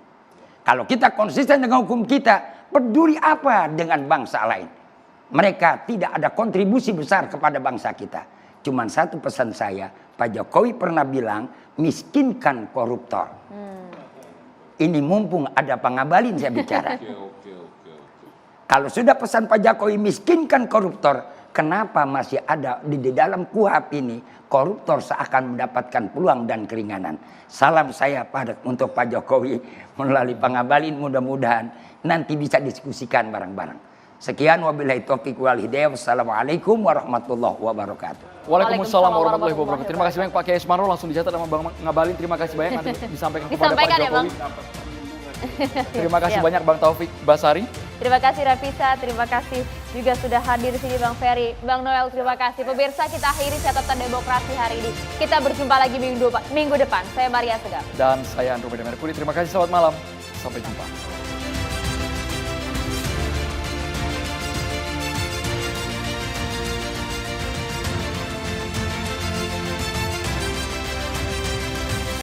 Kalau kita konsisten dengan hukum kita, peduli apa dengan bangsa lain? Mereka tidak ada kontribusi besar kepada bangsa kita. Cuman satu pesan saya, Pak Jokowi pernah bilang, miskinkan koruptor. Ini mumpung ada Pak Ngabalin saya bicara. Kalau sudah pesan Pak Jokowi miskinkan koruptor, kenapa masih ada di dalam KUHP ini koruptor seakan mendapatkan peluang dan keringanan? Salam saya untuk Pak Jokowi melalui Pak Ngabalin, mudah-mudahan nanti bisa diskusikan bareng-bareng. Sekian wabillahi taufiq wal hidayah. Wassalamualaikum warahmatullahi wabarakatuh. Waalaikumsalam warahmatullahi wabarakatuh. Terima kasih banyak Pak Kiai Ismarul, langsung dicatat sama Bang Ngabalin. Terima kasih banyak, nanti disampaikan kepada Pak Jokowi. Terima kasih banyak Bang Taufik Basari. Terima kasih Rafisa, terima kasih juga sudah hadir di sini Bang Ferry. Bang Noel, terima kasih. Pemirsa, kita akhiri catatan demokrasi hari ini. Kita berjumpa lagi minggu depan. Saya Maria Segaf. Dan saya Andromeda Merkuri. Terima kasih, selamat malam. Sampai jumpa.